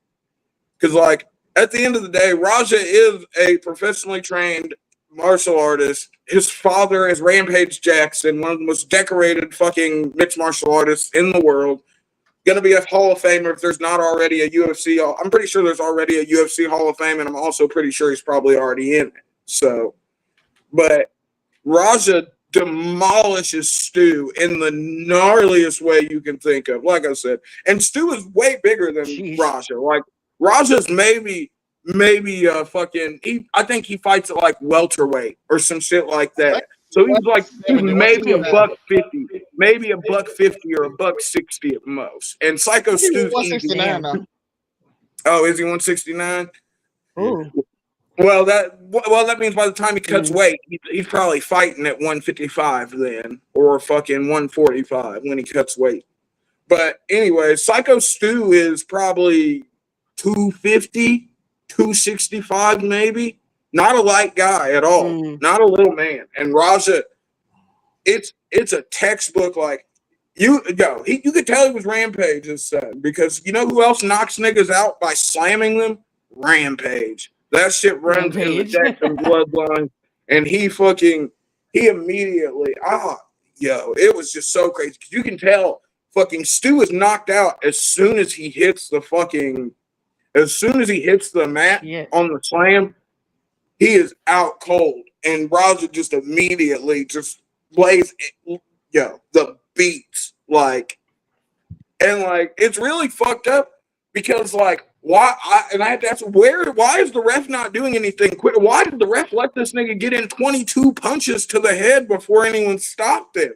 because like at the end of the day, Raja is a professionally trained martial artist. His father is Rampage Jackson, one of the most decorated fucking mixed martial artists in the world. Going to be a Hall of Famer if there's not already a UFC. I'm pretty sure there's already a UFC Hall of Fame, and I'm also pretty sure he's probably already in it. So, but Raja demolishes Stu in the gnarliest way you can think of, like I said. And Stu is way bigger than Raja. Like, Raja's maybe I think he fights at like welterweight or some shit like that. So he's like maybe a $150, maybe a $150 or a $160 at most. And Psycho Stu's 169 now. Oh, is he 169? Well, that means by the time he cuts weight, he's probably fighting at 155 then, or fucking 145 when he cuts weight. But anyway, Psycho Stu is probably 250. 265 maybe, not a light guy at all, not a little man. And Raja, it's a textbook, like You could tell he was Rampage's son because you know who else knocks niggas out by slamming them? Rampage. That shit runs in the Jackson bloodline, and he immediately it was just so crazy. You can tell fucking Stu is knocked out as soon as he hits the mat on the slam, he is out cold. And Roger just immediately just plays the beats it's really fucked up because why I have to ask why is the ref not doing anything quick? Why did the ref let this nigga get in 22 punches to the head before anyone stopped him?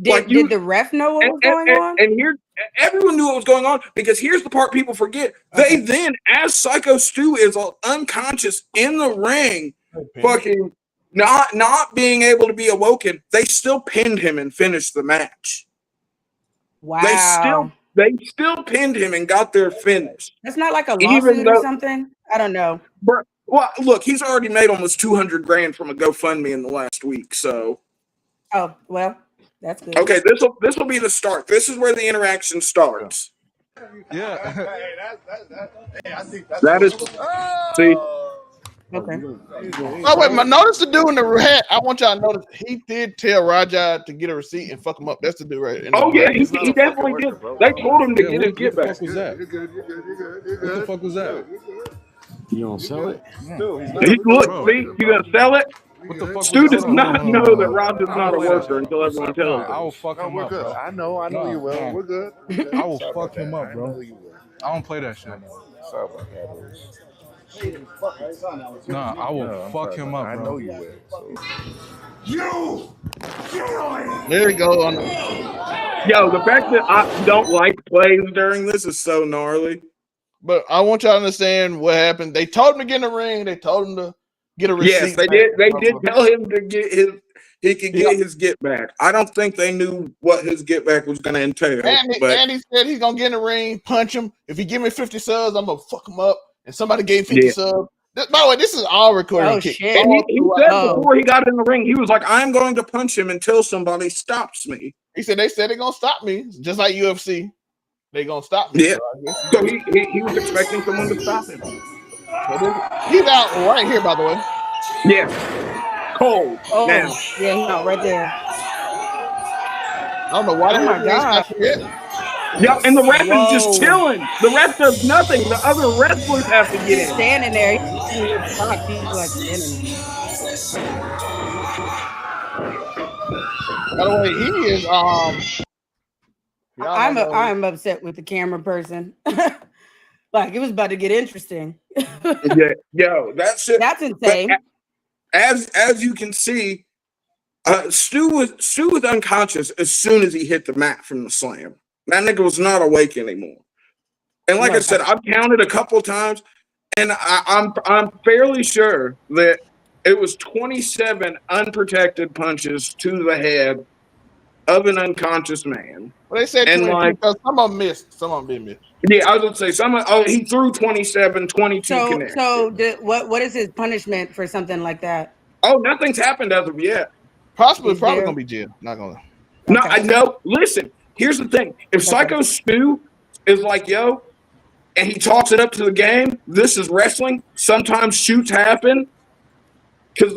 Did the ref know what was going on? And here, everyone knew what was going on because here's the part people forget. They then, as Psycho Stu is unconscious in the ring, fucking not being able to be awoken, they still pinned him and finished the match. Wow. They still pinned him and got their finish. That's not like a lawsuit or something? I don't know. But, well, look, he's already made almost $200,000 from a GoFundMe in the last week, so. Oh, well. That's good. Okay, this will be the start. This is where the interaction starts. Yeah. I think that is. See. Okay. Oh wait, notice the dude in the hat. I want y'all to notice he did tell Raja to get a receipt and fuck him up. That's the dude right. Oh yeah, he definitely did. They told him to get his get back. What the fuck was that? You gonna sell it? Look, see, you gonna sell it? Stu does not know that Rob is not a worker until everyone tells him. I will fuck him up, bro. I know you will. We're good. I will fuck him up, bro. I don't play that shit. Sorry about that. Nah, I will fuck him up, bro. I know you will. There we go. Yo, the fact that I don't like plays during this is so gnarly. But I want y'all to understand what happened. They told him to get in the ring. They told him to get a receipt. Yes, they did. They did tell him to get he could get his get back. I don't think they knew what his get back was going to entail. And he said he's going to get in the ring, punch him. If he give me 50 subs, I'm going to fuck him up. And somebody gave 50 subs. By the way, this is all recorded. Oh, shit. And he said before he got in the ring, he was like, I'm going to punch him until somebody stops me. He said they said they're going to stop me, just like UFC. They're going to stop me. Yeah. So he was expecting someone to stop him. He's out right here, by the way. Yeah. Cold. Oh, now. Yeah, he's out right there. I don't know why. Oh, my God. Yeah, and the ref is just chilling. The ref does nothing. The other wrestlers have to get He's in. standing there. He's like standing there. By the way, he is I'm upset with the camera person. Like it was about to get interesting. Yeah, yo, that's insane. As you can see, Stu was unconscious as soon as he hit the mat from the slam. That nigga was not awake anymore. And like I said, I've counted a couple times, and I'm fairly sure that it was 27 unprotected punches to the head of an unconscious man. Well, they said because some of them missed. Some of them didn't miss. Yeah, I was going to say he threw 27, 22 connected. So what is his punishment for something like that? Oh, nothing's happened as of yet. Probably gonna be jail. Not gonna. No, I know. Listen, here's the thing. If Psycho Stu is like, yo, and he talks it up to the game, this is wrestling. Sometimes shoots happen. Because,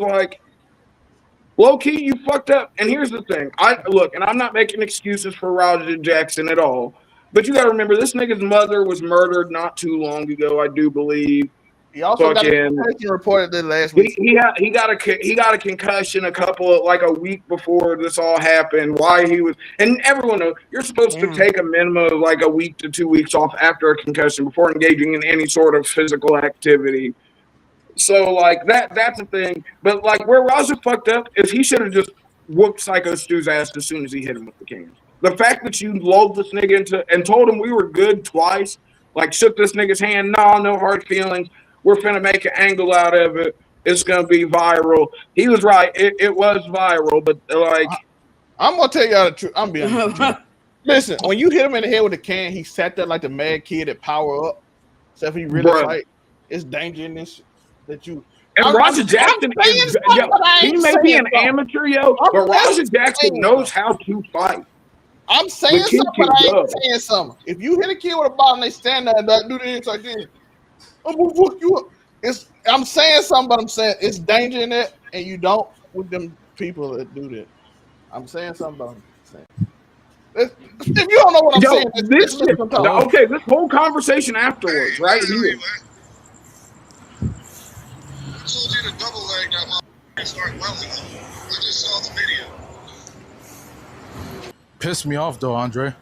low key, you fucked up. And here's the thing. And I'm not making excuses for Roger Jackson at all. But you got to remember, this nigga's mother was murdered not too long ago, I do believe. He also got a concussion reported last week. He got a concussion a week before this all happened. Why he was, and everyone knows you're supposed to take a minimum of a week to 2 weeks off after a concussion before engaging in any sort of physical activity. So that's a thing. But where Raja fucked up is he should have just whooped Psycho Stu's ass as soon as he hit him with the cans. The fact that you lulled this nigga into and told him we were good twice, shook this nigga's hand, no hard feelings. We're finna make an angle out of it. It's gonna be viral. He was right. It was viral, but I'm gonna tell y'all the truth. I'm being honest. Listen, when you hit him in the head with a can, he sat there like the mad kid at Power Up. So if he really it's danger in this that you. And Roger Jackson, he may be an amateur, but Roger Jackson knows how to fight. I'm saying The kid something, but I can ain't go. saying something. If you hit a kid with a ball and they stand there and do this like this, I'm gonna fuck you up. I'm saying something, but I'm saying it's danger in it, and you don't with them people that do that. I'm saying something, but I'm saying. If you don't know what I'm Yo, saying, this listen to talk. okay. This whole conversation afterwards, right here. I told you to double leg that motherfucker and start welding. I just saw the video. Pissed me off though, Andre. I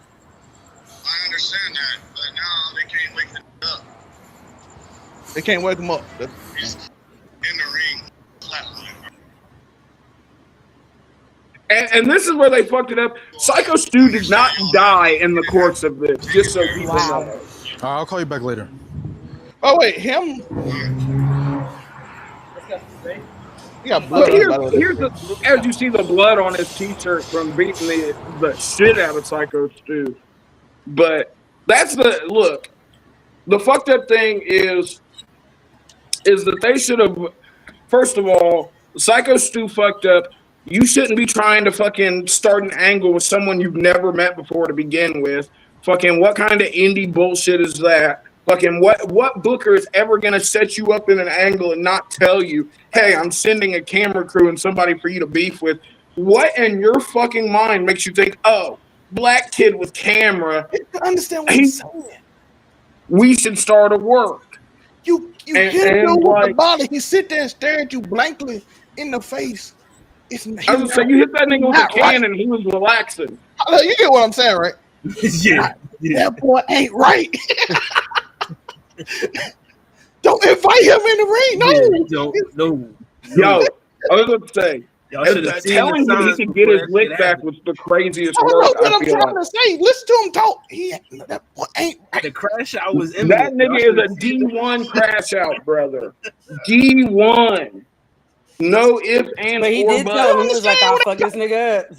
understand that, but now they can't wake the up. They can't wake him up. He's in the ring, flatline. And this is where they fucked it up. Psycho Stu did not die in the course of this, just so people know. I'll call you back later. Oh wait, him. He got But blood. here's as you see the blood on his t-shirt from beating the shit out of Psycho Stu. But that's the look. The fucked up thing is that they should have. First of all, Psycho Stu fucked up. You shouldn't be trying to fucking start an angle with someone you've never met before to begin with. Fucking what kind of indie bullshit is that? Fucking what booker is ever gonna set you up in an angle and not tell you, hey, I'm sending a camera crew and somebody for you to beef with? What in your fucking mind makes you think, oh, black kid with camera? I understand what he's saying. We should start a work. You hit him with the body. He sit there and stare at you blankly in the face. I was gonna say you hit that nigga with a can and he was relaxing. You get what I'm saying, right? Yeah. That boy ain't right. Don't invite him in the ring. No. Yo, I was gonna say, Y'all should have seen telling the him he signs could get before his that lick shit back happened. was the craziest I work. know what I I'm feel trying like. to say. Listen to him talk. That boy ain't right. The crash out was That imminent. nigga Y'all is a D1 crash out, brother. D1. No ifs, ands, But he or did tell him, buts. he was like, I'll fuck this nigga up.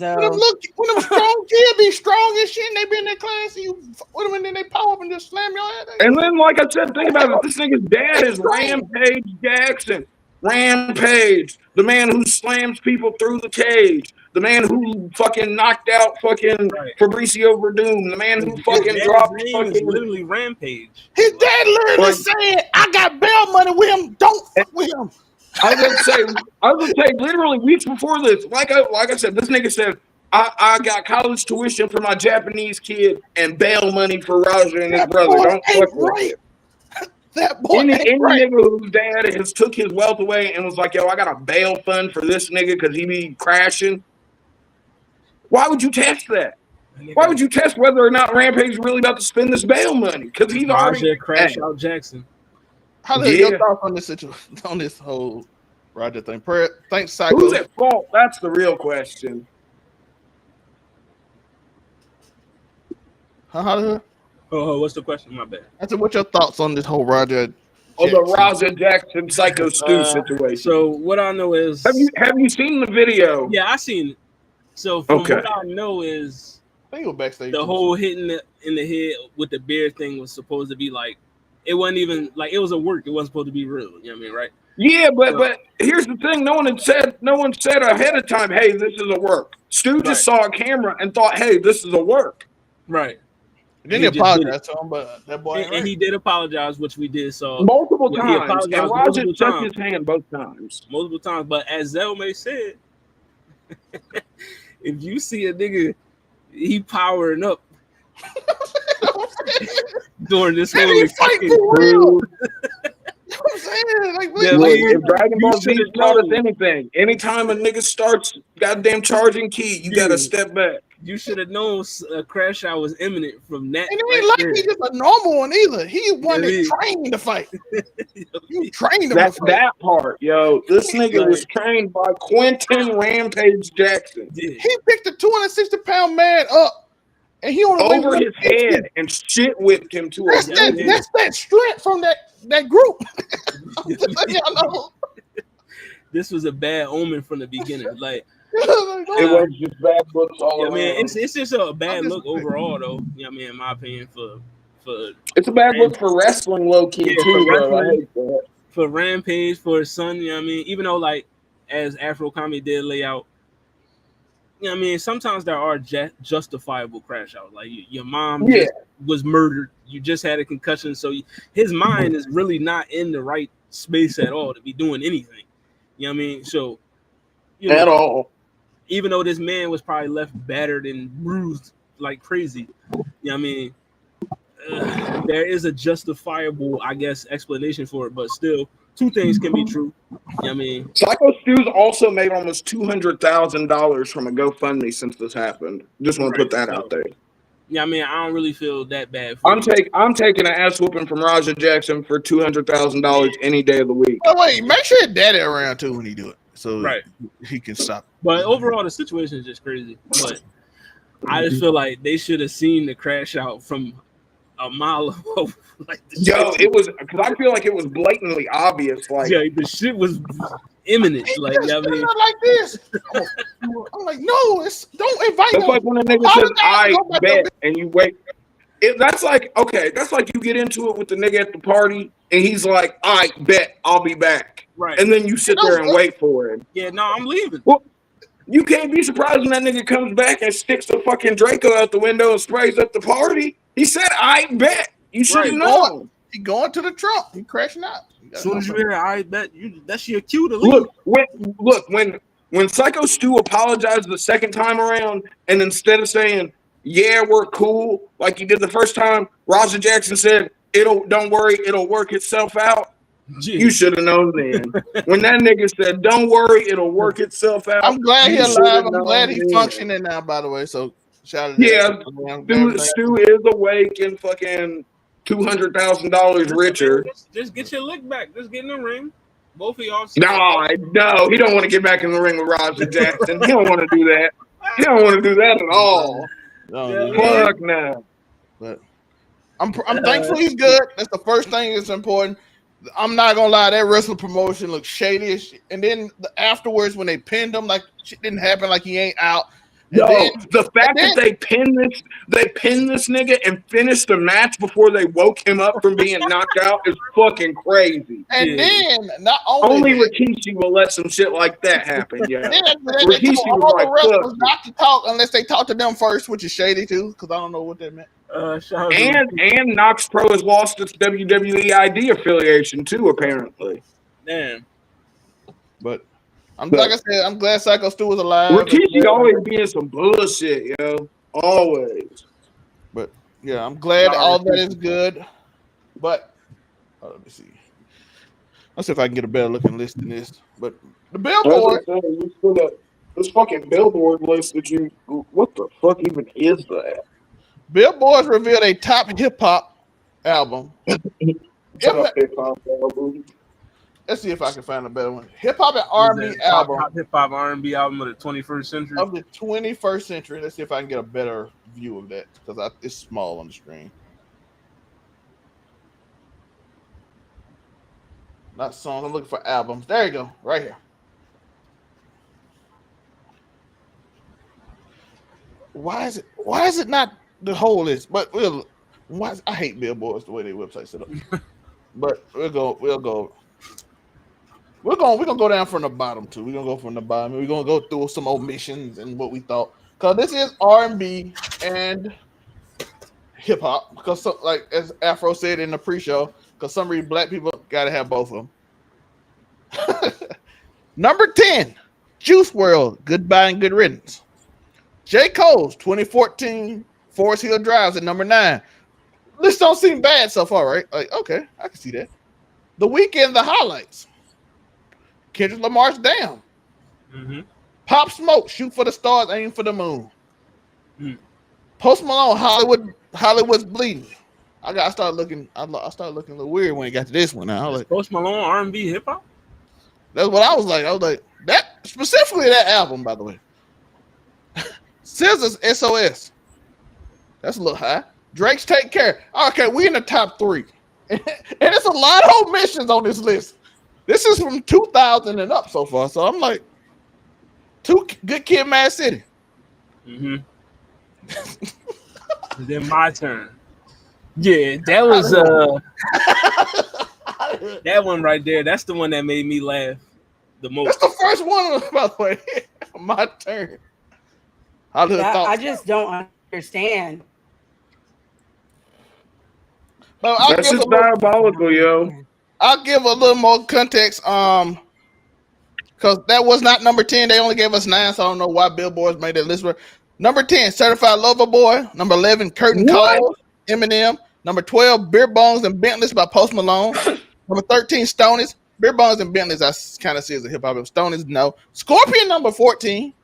When them strong kids be strong and shit, and they be in their class, and you with them, and then they power up and just slam your head. And then, like I said, think about it. This nigga's dad is Rampage Jackson. Rampage, the man who slams people through the cage. The man who fucking knocked out fucking Fabricio Verdum. The man who fucking dropped His name is fucking... literally Rampage. His dad literally saying, I got bail money with him. Don't fuck with him. I was gonna say, literally weeks before this, like I said, this nigga said, I got college tuition for my Japanese kid and bail money for Raja and his brother. Don't fuck with him. That boy Any ain't right. nigga whose dad has took his wealth away and was like, yo, I got a bail fund for this nigga because he be crashing. Why would you test that? Why would you test whether or not Rampage is really about to spend this bail money? Because he's already Crash out Jackson. How are your thoughts on this situation, on this whole Roger thing? Thanks, Psycho. Who's at fault? That's the real question. Oh, what's the question? My bad. I said, what's your thoughts on this whole Roger? The Raja Jackson Psycho Stu situation. So what I know is, have you seen the video? Yeah, I seen it. So from what I know is, I think it was backstage. The whole hitting in the head with the beard thing was supposed to be like, it wasn't even like, it was a work. It wasn't supposed to be real. You know what I mean, right? Yeah, but here's the thing: no one said ahead of time, "Hey, this is a work." Stu just saw a camera and thought, "Hey, this is a work." Right. And then he apologized to him, but that boy. And he did apologize, which we did so multiple times. And Roger shook times. his hand both times. Multiple times. But as Zelmay said, if you see a nigga, he powering up during this whole fight for real. I'm saying, like, if Dragon Ball Z taught us anything, anytime a nigga starts goddamn charging key, you gotta step back. You should have known a crash out was imminent from that. And it ain't like he's just a normal one either. He wanted trained to fight. You trained him. That part, yo. This nigga was trained by Quentin Rampage Jackson. He picked a 260-pound man up, and he on over his head and shit whipped him to that's that strength from that group. This was a bad omen from the beginning. Like it was just bad looks all around. I mean, it's just a bad look overall, though. You know what I mean, in my opinion, for it's a bad look for wrestling, low key too, bro. I hate that. For Rampage, for his son, you know what I mean. Even though, like, as Afro Comedy did lay out, you know what I mean, sometimes there are justifiable crash outs. Like your mom Yeah. just was murdered. You just had a concussion, so his mind is really not in the right space at all to be doing anything. You know what I mean? So, you At know, all. even though this man was probably left battered and bruised like crazy, you know what I mean? There is a justifiable, I guess, explanation for it, but still, two things can be true. You know what I mean? Psycho Stew's also made almost $200,000 from a GoFundMe since this happened. Just want to put that out there. Yeah, I mean, I don't really feel that bad for I'm taking an ass whooping from Raja Jackson for $200,000 any day of the week. Oh wait, make sure your daddy around too when he do it, so he can stop. But overall, the situation is just crazy. But I just feel like they should have seen the crash out from a mile away. Like it was because I feel like it was blatantly obvious. Like, yeah, the shit was imminent. Like, I mean, like this. I'm like, no, don't invite that's him. like when a nigga says, "I bet," and you wait. That's like, okay, that's like you get into it with the nigga at the party, and he's like, "I bet I'll be back," right? And then you sit there and wait for him. Yeah, no, I'm leaving. Well, you can't be surprised when that nigga comes back and sticks the fucking Draco out the window and sprays up the party. He said, "I bet." You should have known. He going to the trunk. He crashing out. As soon as you hear, "I bet," that's your cue to leave. Look, when Psycho Stu apologized the second time around, and instead of saying, "Yeah, we're cool," like he did the first time, Raja Jackson said, "Don't worry, it'll work itself out." Jeez. You should have known then. When that nigga said, "Don't worry, it'll work itself out." I'm glad he's alive. I'm glad he's functioning now, by the way. So shout out to Stu is awake and fucking $200,000 richer. Just get your lick back. Just get in the ring. Both of y'all. No, he don't want to get back in the ring with Raja Jackson. He don't want to do that. He don't want to do that at all. Fuck no. But I'm thankful he's good. That's the first thing that's important. I'm not gonna lie, that wrestling promotion looks shady. And then afterwards, when they pinned him, like shit didn't happen, like he ain't out. Yo, the fact that they pinned this nigga and finished the match before they woke him up from being knocked out is fucking crazy. And then not only Rikishi will let some shit like that happen. Yeah, Rikishi was all the wrestlers not to talk unless they talk to them first, which is shady too, because I don't know what that meant. And Knox Pro has lost its WWE ID affiliation too, apparently. Damn. But like I said, I'm glad Psycho Stu was alive. Rikishi always being some bullshit, yo. Always. But yeah, I'm glad all that is good. But let me see. Let's see if I can get a better looking list than this. But the Billboard. This fucking Billboard list that what the fuck even is that? Billboard's revealed a top hip hop album. Let's see if I can find a better one. Hip hop and R&B album. Top hip hop R&B album of the 21st century. Of the 21st century. Let's see if I can get a better view of that because it's small on the screen. Not songs. I'm looking for albums. There you go. Right here. Why is it not the whole list? But I hate Billboards the way their website set up. But we're gonna go down from the bottom too. We're gonna go from the bottom. We're gonna go through some omissions and what we thought. Cause this is R&B and hip hop. Because like as Afro said in the pre-show, because some reason black people gotta have both of them. Number 10, Juice WRLD, Goodbye and Good Riddance. J. Cole's 2014 Forest Hill Drive's at number 9. This don't seem bad so far, right? Like, okay, I can see that. The Weeknd, The Highlights. Kendrick Lamar's Damn. Mm-hmm. Pop Smoke, Shoot for the Stars, Aim for the Moon. Post Malone, Hollywood's Bleeding. I started looking a little weird when it got to this one. Now, like, Post Malone R&B hip hop. That's what I was like. I was like, that specifically that album, by the way. Scissors, SOS. That's a little high. Drake's Take Care. Okay, we in the top 3. And it's a lot of omissions on this list. This is from 2000 and up so far. So I'm like, Good Kid, Mad City. Mm-hmm. Then my turn. Yeah, that was that one right there. That's the one that made me laugh the most. That's the first one, by the way. My turn. I just don't understand. But That's just diabolical, yo. I'll give a little more context. Because that was not number 10. They only gave us 9, so I don't know why Billboard's made that list. Number 10, Certified Lover Boy. Number 11, Curtain Call, Eminem. Number 12, Beer Bongs and Bentleys by Post Malone. Number 13, Stoney's. Beer Bongs and Bentleys, I kind of see as a hip hop. Stoney's, no. Scorpion, number 14.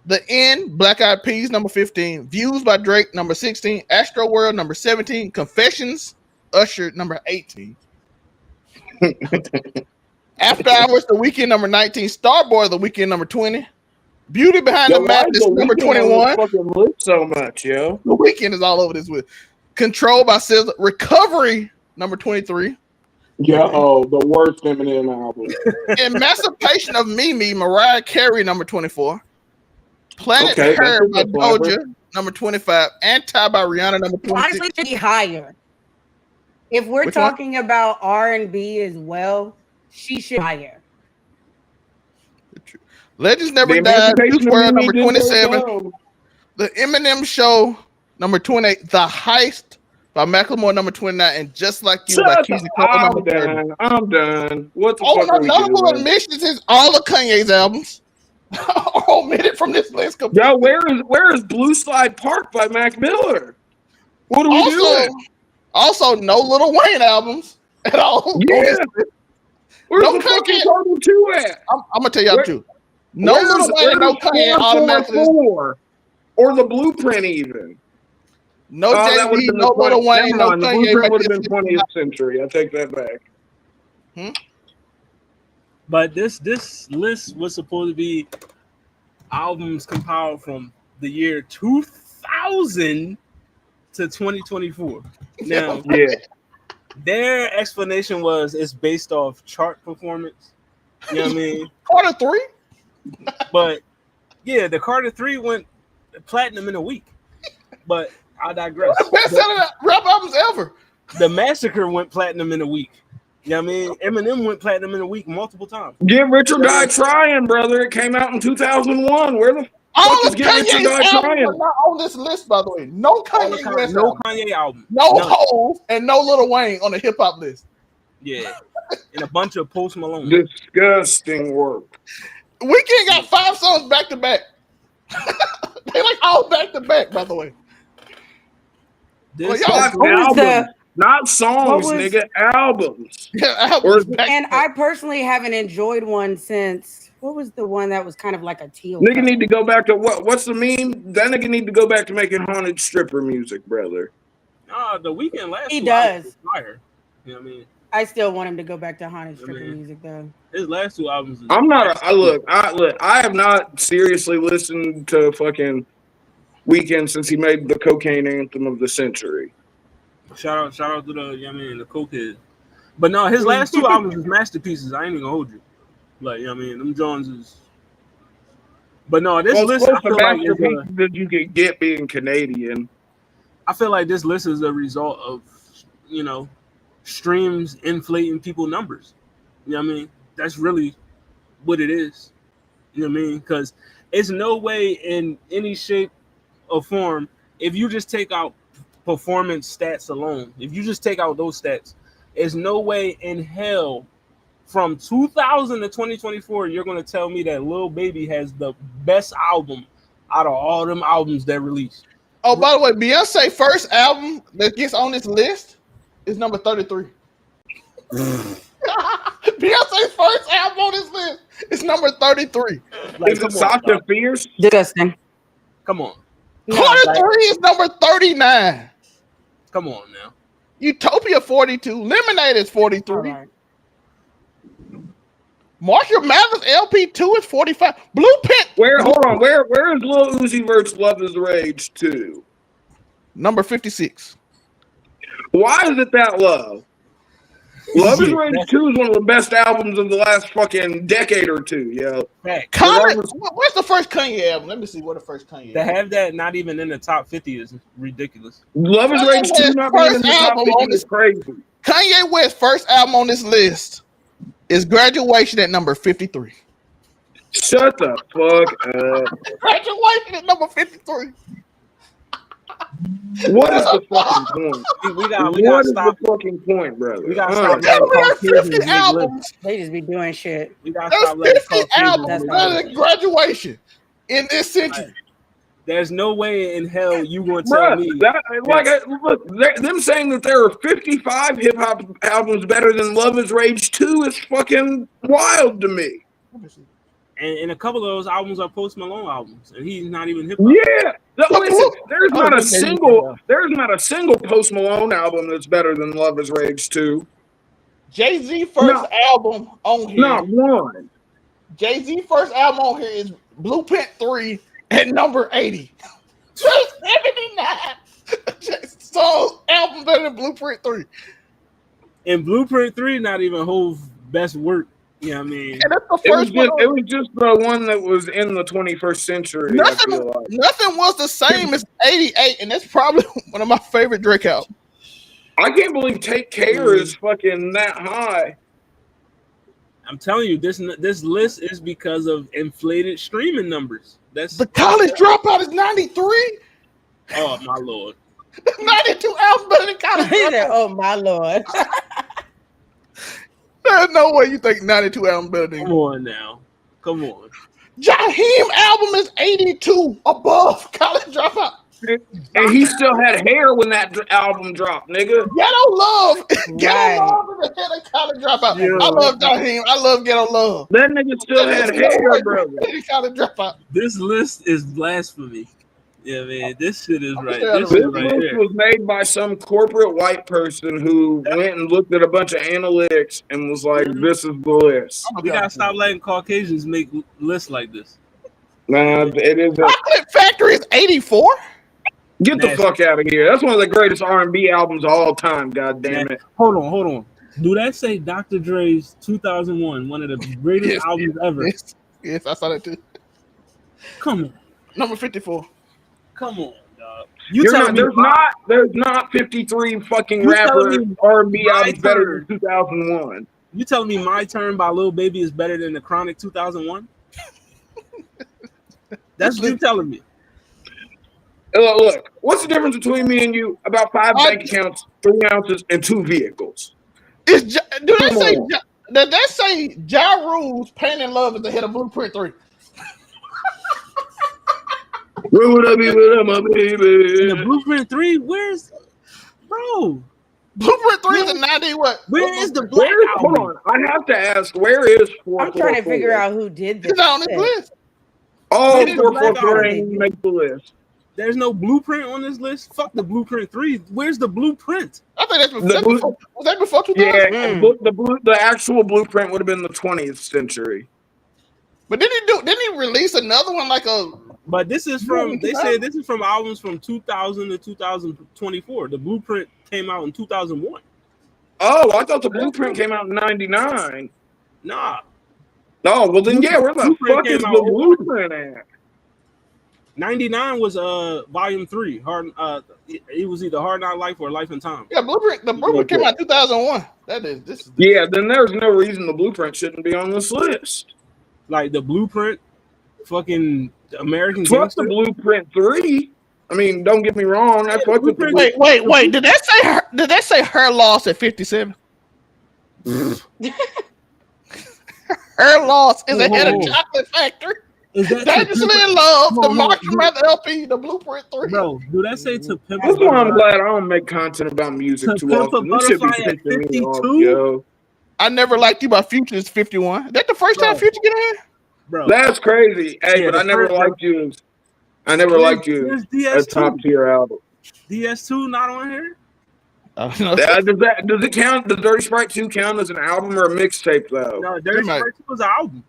The End, Black Eyed Peas, number 15. Views by Drake, number 16. Astro World, number 17. Confessions, Usher, number 18. After Hours, The Weeknd, number 19. Starboy, The Weeknd, number 20. Beauty Behind the Madness, number 21. So much, yo. The Weeknd is all over this with. Control by SZA. Recovery, number 23. Yeah, the worst Eminem album. Emancipation of Mimi, Mariah Carey, number 24. Planet Her by Doja, number 25. Anti by Rihanna, number 26. Honestly, it should be higher. If we're talking about R&B as well, she should be higher. Legends Never Die, Juice WRLD, number 27. The Eminem Show, number 28. The Heist by Macklemore, number 29. And Just Like You by Keezy Cole, number 30. I'm done. What the fuck are we notable doing? omissions is all of Kanye's albums are omitted from this list. Yo, where is Blue Slide Park by Mac Miller? What are we doing? Also, no Lil Wayne albums at all. Yeah. Where's the fucking Carbon 2 at? I'm gonna tell y'all too. No Lil Wayne, no Kanye automatically. Or the Blueprint even. No Jay-Z, no Lil Wayne, no Kanye. The Blueprint would have been 20th century. I take that back. But this list was supposed to be albums compiled from the year 2000 to 2024. Now, their explanation was it's based off chart performance. You know what I mean? Carter 3? But yeah, the Carter 3 went platinum in a week. But I digress. Best selling rap albums ever. The Massacre went platinum in a week. You know what I mean? Eminem went platinum in a week multiple times. Get Rich or Die Trying, brother. It came out in 2001. Where the fuck is Get Rich or Die Trying? Not on this list, by the way. No Kanye Kanye album. No Hov and no Lil Wayne on the hip hop list. Yeah. And a bunch of Post Malone. Disgusting work. Weeknd got 5 songs back to back. They like all back to back, by the way. Not songs, nigga. Albums. Yeah, albums. And I personally haven't enjoyed one since. What was the one that was kind of like a teal? Nigga need to go back to what's the meme? That nigga need to go back to making haunted stripper music, brother. The Weeknd last he does. Fire. You know what I mean? I still want him to go back to haunted stripper music though. His last 2 albums. I'm not. I have not seriously listened to fucking Weeknd since he made the cocaine anthem of the century. Shout out to the cokehead. But no, his last 2 albums is masterpieces. I ain't even gonna hold you. Like, you know what I mean? Them Jones is. But no, this list I feel like is that you can get being Canadian. I feel like this list is a result of, streams inflating people numbers. You know what I mean? That's really what it is. You know what I mean? Because it's no way in any shape or form, if you just take out performance stats alone, if you just take out those stats, there's no way in hell from 2000 to 2024 you're going to tell me that Lil Baby has the best album out of all them albums that released. Oh, by the way, Beyonce's first album that gets on this list is number 33. Beyonce's first album on this list is number 33. Is it Sasha Fierce? Disgusting. Come on. Carter 3 is number 39. Come on now. Utopia 42. Lemonade is 43. Right. Marshall Mathers LP2 is 45. Blueprint. Hold on. Where is Lil Uzi Vert's Love is Rage 2? Number 56. Why is it that low? Love is Rage 2 is one of the best albums of the last fucking decade or two, yo. What's the first Kanye album? Let me see what the first Kanye album. To have that not even in the top 50 is ridiculous. Love is Rage 2 not being in the top 50 is crazy. Kanye West's first album on this list is Graduation at number 53. Shut the fuck up. Graduation at number 53. What is the fucking point? We got What is stop. the fucking point, brother? We gotta Huh? stop letting There's Caucasians 50 make albums. lists. They just be doing shit. We gotta There's stop letting 50 albums Caucasians make better lists. than graduation in this century. There's no way in hell you gonna tell me Look, them saying that there are 55 hip hop albums better than Love Is Rage 2 is fucking wild to me. and a couple of those albums are Post Malone albums, and he's not even hip hop. Yeah, listen, there's not a single Post Malone album that's better than Love Is Rage 2. Jay-Z first album on here. Not one. Jay-Z first album on here is Blueprint 3 at number 80. 79. So album better than Blueprint 3. And Blueprint 3 not even Hov's best work. You know what I mean? And that's the first one. It was just the one that was in the 21st century. Nothing was the same as 88, and that's probably one of my favorite Drake albums. I can't believe Take Care is fucking that high. I'm telling you, this list is because of inflated streaming numbers. That's The College Dropout is 93. Oh my lord. 92 albums better than College He said, Dropout. "Oh my lord." There's no way you think 92 albums better than. Come on now. Come on. Jaheim album is 82 above College Dropout. And he still had hair when that album dropped, nigga. Ghetto Love. Right. Ghetto Love is ahead of College Dropout. Yeah. I love Jaheim. I love Ghetto Love. That nigga still had hair, brother. College Dropout. This list is blasphemy. Yeah, man. This shit is right. This This is right list here. was made by some corporate white person who went and looked at a bunch of analytics and was like, "This is the list." We gotta stop letting Caucasians make lists like this. Nah, it is. Chocolate Factory is 84. Get the fuck out of here. That's one of the greatest R&B albums of all time. God damn it. Hold on. Do that say Dr. Dre's 2001, one of the greatest albums ever? Yes, I saw that too. Come on. Number 54. Come on, dog. There's not 53 fucking You rapper telling me R&B my albums better turn. than 2001. You telling me My Turn by Lil Baby is better than the Chronic 2001? That's what you telling me. Look, what's the difference between me and you? About 5 bank accounts, 3 ounces, and 2 vehicles. Did that say Ja Rule's Pain and Love is ahead of Blueprint 3? Where would I be without my baby? In the Blueprint 3, where's bro? Blueprint 3 is a 90 what? Where is the Black Hold album? on, I have to ask, where is 444? I'm trying to figure out who did this. It's not on this list. Oh, Where is the Black 444 album? ain't even make the list. There's no Blueprint on this list. Fuck the Blueprint 3. Where's the Blueprint? I think was that before 2000? Yeah, the actual Blueprint would have been the 20th century. But didn't he release another one like a? But this is from. They say this is from albums from 2000 to 2024. The Blueprint came out in 2001. Oh, I thought the Blueprint came out in 99. Nah. Oh, well then, yeah, where the Blueprint fuck is came the out- Blueprint at? 99 was volume 3. It was either Hard Knock Life or Life and Time. Yeah, Blueprint. The Blueprint came out in 2001. This is. Yeah, then there's no reason the Blueprint shouldn't be on this list. Like the Blueprint, fucking American Fuck Gangster. the Blueprint 3. I mean, don't get me wrong. I fuck with the Wait. Did that say her loss at 57? Her loss is ahead of Chocolate Factory. Is that Dangerously in Love, the Marshall Mathers LP, the Blueprint 3. Bro, do that say To Pimp a That's why I'm Butterfly? glad I don't make content about music To too Pimp a often. This should be Butterfly at pissing me off, 52? yo. I Never Liked You by Future is 51. Is that the first time Future get in here? Bro, That's crazy. Hey, Yeah, but I the never first- liked you. I never liked you. There's A DS2. top tier album. DS2 not on here? Does Does it count? Does Dirty Sprite 2 count as an album or a mixtape though? No, Dirty might- Sprite 2 was an album.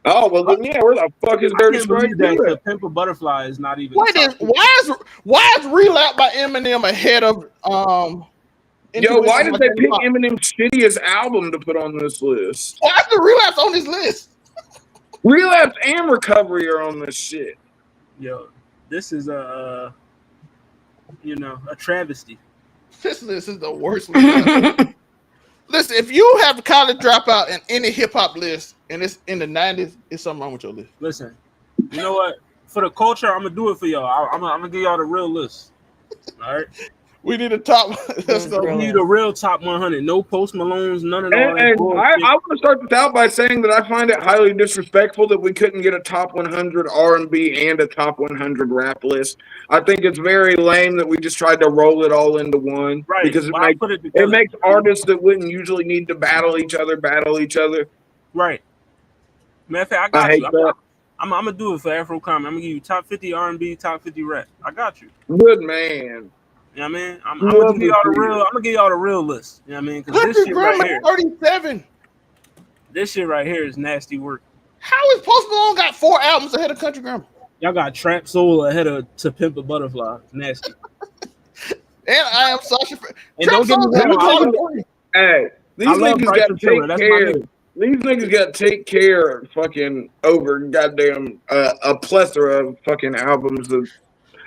Oh well, then yeah. Where the fuck is I Dirty can't Sprite believe 2? that To Pimp a Butterfly is not even. why is Relapse by Eminem ahead of Yo, why did they pick Eminem? Eminem's shittiest album to put on this list? Why is the Relapse on this list? Relapse and Recovery are on this shit. Yo, this is a travesty. This list is the worst list. Listen, if you have a college dropout in any hip hop list and it's in the 90s, it's something wrong with your list. Listen, you know what? For the culture, I'm gonna do it for y'all. I'm gonna give y'all the real list. All right. We need a top. Let's go. We need a real top 100. No Post Malones, none of all And, that and bullshit. I want to start this out by saying that I find it highly disrespectful that we couldn't get a top 100 R&B and a top 100 rap list. I think it's very lame that we just tried to roll it all into one, Right. because Why put it together? it makes artists that wouldn't usually need to battle each other. Right. Matter of fact, I I got hate you. that. I'm gonna do it for Afro Comment. I'm gonna give you top 50 R&B, top 50 rap. I got you. Good man. You know what I mean? I'm gonna give y'all the real. I'm gonna give y'all the real list. You know what I mean? Because this Country shit right Grammar here, 37. this shit right here is nasty work. How is Post Malone got 4 albums ahead of Country Grammar? Y'all got Trap Soul ahead of To Pimp a Butterfly. Nasty. And I Am Sasha. And don't get me wrong, Hey, these I love niggas Bryson got to Tiller. take That's my care. nigga. These niggas got to take care fucking over goddamn a plethora of fucking albums.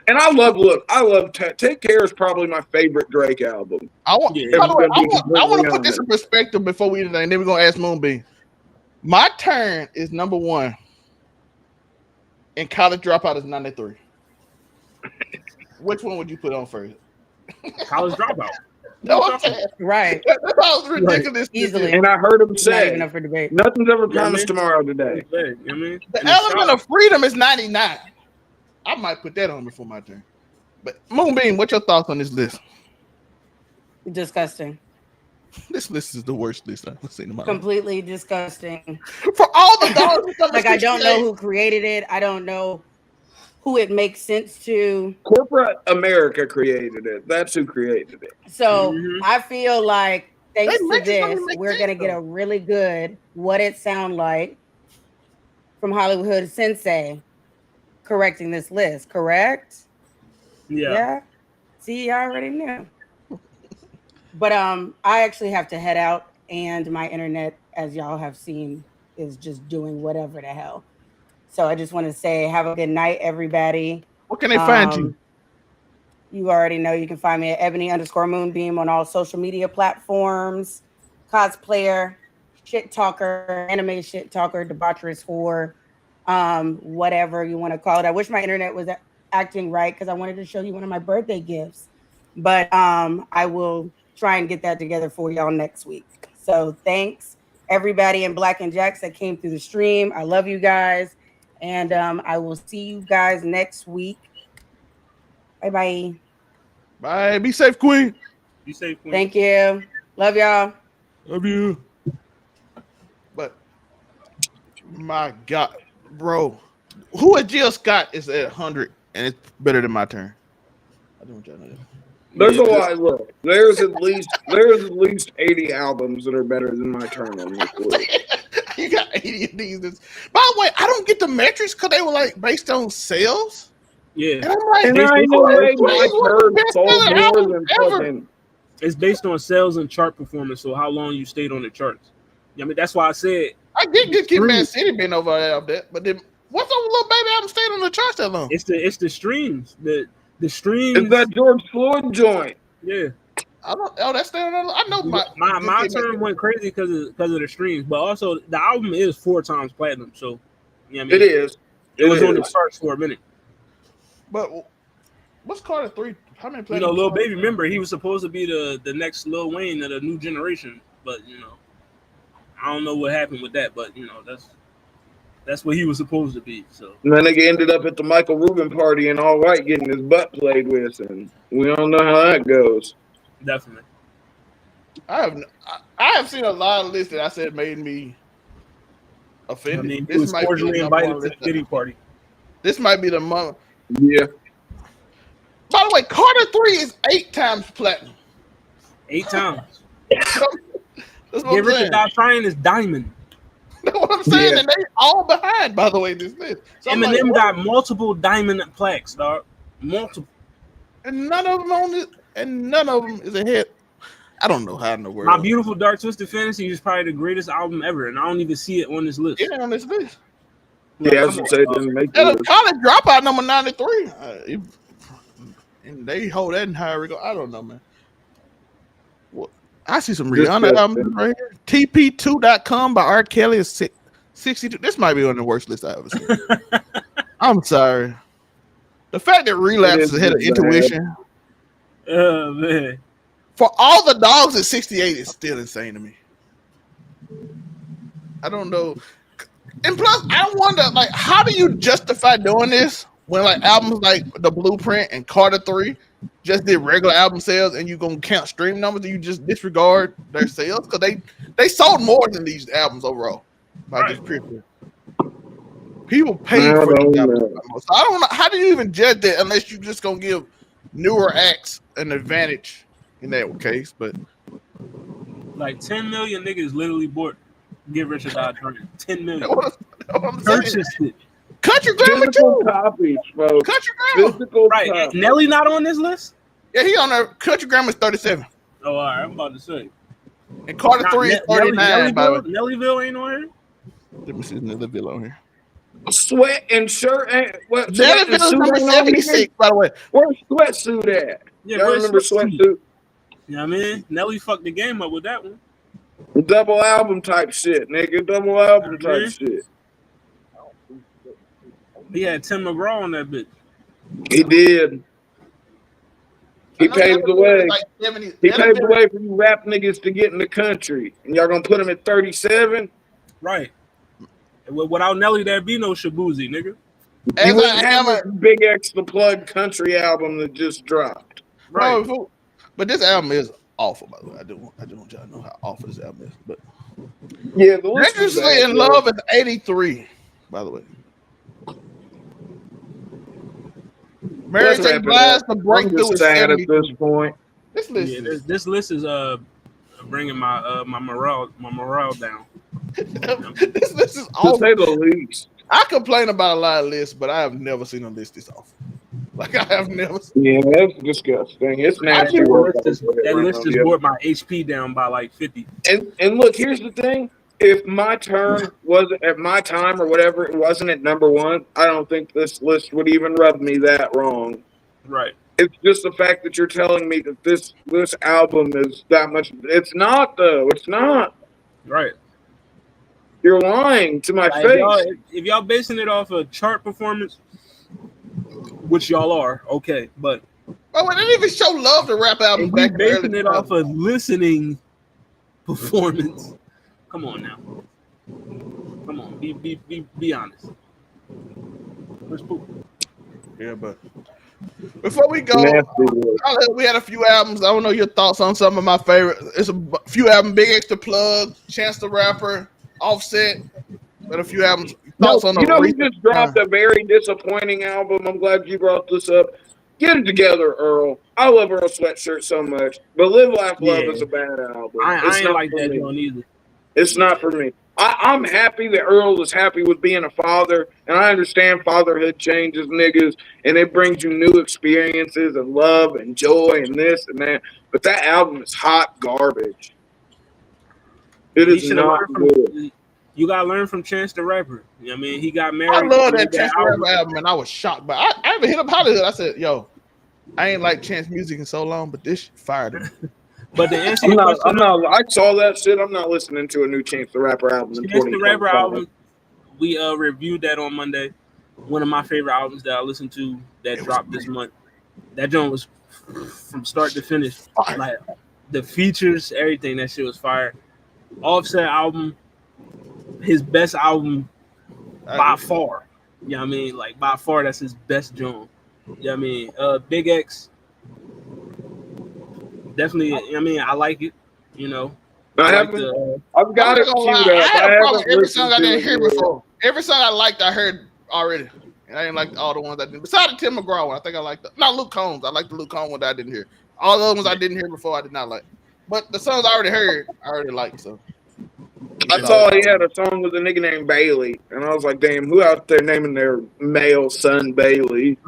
And I love Take Care is probably my favorite Drake album. I want, Yeah, by the way, I'm gonna be I want to completely put this in honest. perspective before we do that, and then we're gonna ask Moonbeam. My Turn is number 1, and College Dropout is 93. Which one would you put on first? College Dropout. No, I'm saying Right. that was ridiculous. Easily. And I heard him It's not even say, up for debate. nothing's ever Yeah, man. promised tomorrow today. You know what I mean? The And Element the of Freedom is 99. I might put that on before my turn. But Moonbeam, what's your thoughts on this list? Disgusting. This list is the worst list I've seen in my life. Completely disgusting. For all the dollars, Like, I don't know who created it. I don't know who it makes sense to. Corporate America created it. That's who created it. So Mhm. I feel like thanks They to make it this, make we're sense, gonna get though. a really good What It Sound Like from Hollywood Sensei correcting this list, correct? Yeah. See, I already knew. But I actually have to head out, and my internet, as y'all have seen, is just doing whatever the hell. So I just want to say, have a good night, everybody. What can they find you? You already know you can find me at Ebony_Moonbeam on all social media platforms. Cosplayer, shit talker, anime shit talker, debaucherous whore, whatever you want to call it. I wish my internet was acting right because I wanted to show you one of my birthday gifts. But I will try and get that together for y'all next week. So thanks everybody in Black and Jacks that came through the stream. I love you guys. And I will see you guys next week. Bye-bye. Bye. Be safe, Queen. Be safe, Queen. Thank you. Love y'all. Love you. But my God, bro, who at Jill Scott is at 100 and it's better than my turn? I don't want y'all to know that. There's a lot. Look, there's at least 80 albums that are better than my turn on this list. You got 80 of these. By the way, I don't get the metrics because they were like based on sales. Yeah. And I'm like, And I ain't no way my turn best sold selling more album than ever. fucking. It's based on sales and chart performance, so how long you stayed on the charts. Yeah, I mean, that's why I said I did get Kid Man City being over that, but then what's over Little Baby album stayed on the charts that long? it's the streams. The streams. It's that George Floyd joint. Yeah. I don't. Oh, that's staying on. I know My turn went crazy because of the streams, but also the album is 4 times platinum. So, you know what I mean? It is. It was on the charts for a minute. But what's Carter 3? How many? You know, Lil Baby, remember he was supposed to be the next Lil Wayne of the new generation, but you know, I don't know what happened with that, but you know, that's what he was supposed to be. So And that nigga ended up at the Michael Rubin party in all white getting his butt played with, and we don't know how that goes. definitely. I have seen a lot of lists that I said made me offended. I mean, he This was might be cordially the number invited one to the list. Diddy party. This might be the month. Yeah. By the way, Carter 3 is 8 times platinum. 8 times. That's what Get I'm Rich or saying. Die Trying is diamond. That's what I'm saying. Yeah. And they all behind, by the way, this list. So I'm Eminem like, got multiple diamond plaques, dog. Multiple. and none of them on this, and none of them is a hit. I don't know how in the world. My Beautiful Dark Twisted Fantasy is probably the greatest album ever, and I don't even see it on this list. It ain't on this list. Like, Yeah, I come was on, say it dog. didn't make the And list. College Dropout number 93. And they hold that in high regard. I don't know, man. Well, I see some Rihanna albums right here. TP2.com by R. Kelly is 62. This might be on the worst list I ever seen. I'm sorry. The fact that Relapse is ahead of Intuition. Oh man. For All the Dogs at 68 is still insane to me. I don't know. And plus, I wonder, like, how do you justify doing this when like albums like The Blueprint and Carter 3 just did regular album sales and you gonna count stream numbers and you just disregard their sales? Because they sold more than these albums overall. By just pure. People pay for these albums. So I don't know. How do you even judge that unless you just gonna give newer acts an advantage in that case? But like 10 million niggas literally bought Get Rich or Die Trying. 10 million. Purchased it. Country Grammar too. Copies, bro. Country Grammar. Right. Is Nelly not on this list? Yeah, he on there. Country Grammar's 37. Oh, all right. I'm about to say. And Carter 3 is 39. Nellyville ain't on here? Let me see Nellyville on here. Sweat and shirt and what? Nellyville's number 76, by the way. Where's Sweatsuit at? Yeah, I remember Sweatsuit. You know what I mean? Nelly fucked the game up with that one. Double album type shit, nigga. Double album type shit. He had Tim McGraw on that bitch. He did. He paved the way. He paved the way for you rap niggas to get in the country. And y'all gonna put him at 37? Right. Without Nelly, there'd be no Shabuzi, nigga. You wouldn't have a Big X The Plug country album that just dropped. Right. No, but this album is awful, by the way. I do want y'all to know how awful this album is. But yeah, the Dangerously in Love is 83, by the way. Mary J. Blige, The Breakthrough is sad at this point. This list, this list is bringing my morale down. This list is awful. To say the least. I complain about a lot of lists, but I have never seen a list this awful. Like I have never seen. Yeah, that's disgusting. It's nasty. That list just brought my HP down by like 50. And look, here's the thing. If my turn was at my time or whatever, it wasn't at number one, I don't think this list would even rub me that wrong. Right. It's just the fact that you're telling me that this album is that much. It's not, though. It's not. Right. You're lying to my face. If y'all basing it off a chart performance, which y'all are, okay, but we didn't even show love to rap albums. Back basing it off a listening performance. Come on now. Come on. Be honest. Where's Poop? Yeah, but before we go, we had a few albums. I don't know your thoughts on some of my favorite. It's a few albums: Big X The Plug, Chance the Rapper, Offset, but a few albums. Thoughts on he just dropped a very disappointing album. I'm glad you brought this up. Get it together, Earl. I love Earl Sweatshirt so much, but Live, Laugh, Love is a bad album. I ain't like that one either. It's not for me. I'm happy that Earl is happy with being a father, and I understand fatherhood changes niggas, and it brings you new experiences and love and joy and this and that. But that album is hot garbage. It is not good. You gotta learn from Chance the Rapper. You know what I mean? He got married. I love that Chance the Rapper album, and I was shocked. But I even hit up Hollywood. I said, "Yo, I ain't like Chance music in so long, but this shit fired him." But the answer I saw that shit. I'm not listening to a new Chance the Rapper album. Chance the Rapper album, we reviewed that on Monday. One of my favorite albums that I listened to that dropped this month. That joint was from start to finish. Like the features, everything. That shit was fire. Offset album, his best album by far. You know what I mean? Like by far, that's his best joint. You know what I mean? Big X. Definitely, I mean, I like it. You know, I've got it queued up. I had a problem with every song I didn't hear before. Every song I liked, I heard already, and I didn't like all the ones I didn't. Besides the Tim McGraw one, I think I liked. Not Luke Combs. I liked the Luke Combs one that I didn't hear. All the other ones I didn't hear before, I did not like. But the songs I already heard, I already liked. So I saw he had a song with a nigga named Bailey, and I was like, "Damn, who out there naming their male son Bailey?"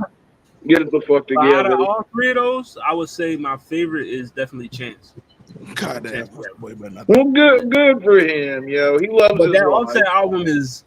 Get it the fuck together. Out of all three of those, I would say my favorite is definitely Chance. God damn. Well, good for him, yo. He loves but his that life. Offset album is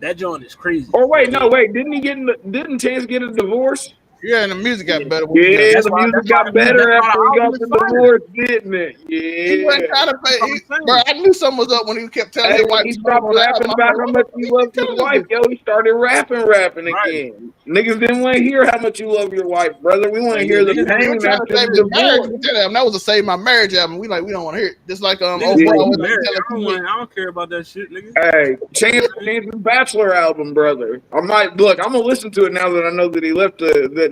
that joint is crazy. Or wait, didn't Chance get a divorce? Yeah, and the music got better. Yeah, That's the why- music that's why- got better that's why after the he got album the is fire. divorce, didn't it? He wasn't Yeah. trying to pay. That's what I'm saying. Bro, I knew something was up when he kept telling Hey, his when wife he to stopped on the rapping album. I'm about like, how what much the he fuck loved you his telling wife, us? yo, he started rapping Right. again. Niggas didn't want to hear how much you love your wife, brother. We want to Yeah, hear the niggas- He pain was trying to after save the his marriage. divorce. We tell him that was a save my marriage album. We don't want to hear it. Just like Niggas overall, say I you was married. telling I don't care about that shit, nigga. Hey, Chance's Bachelor album, brother. I'm gonna listen to it now that I know that he left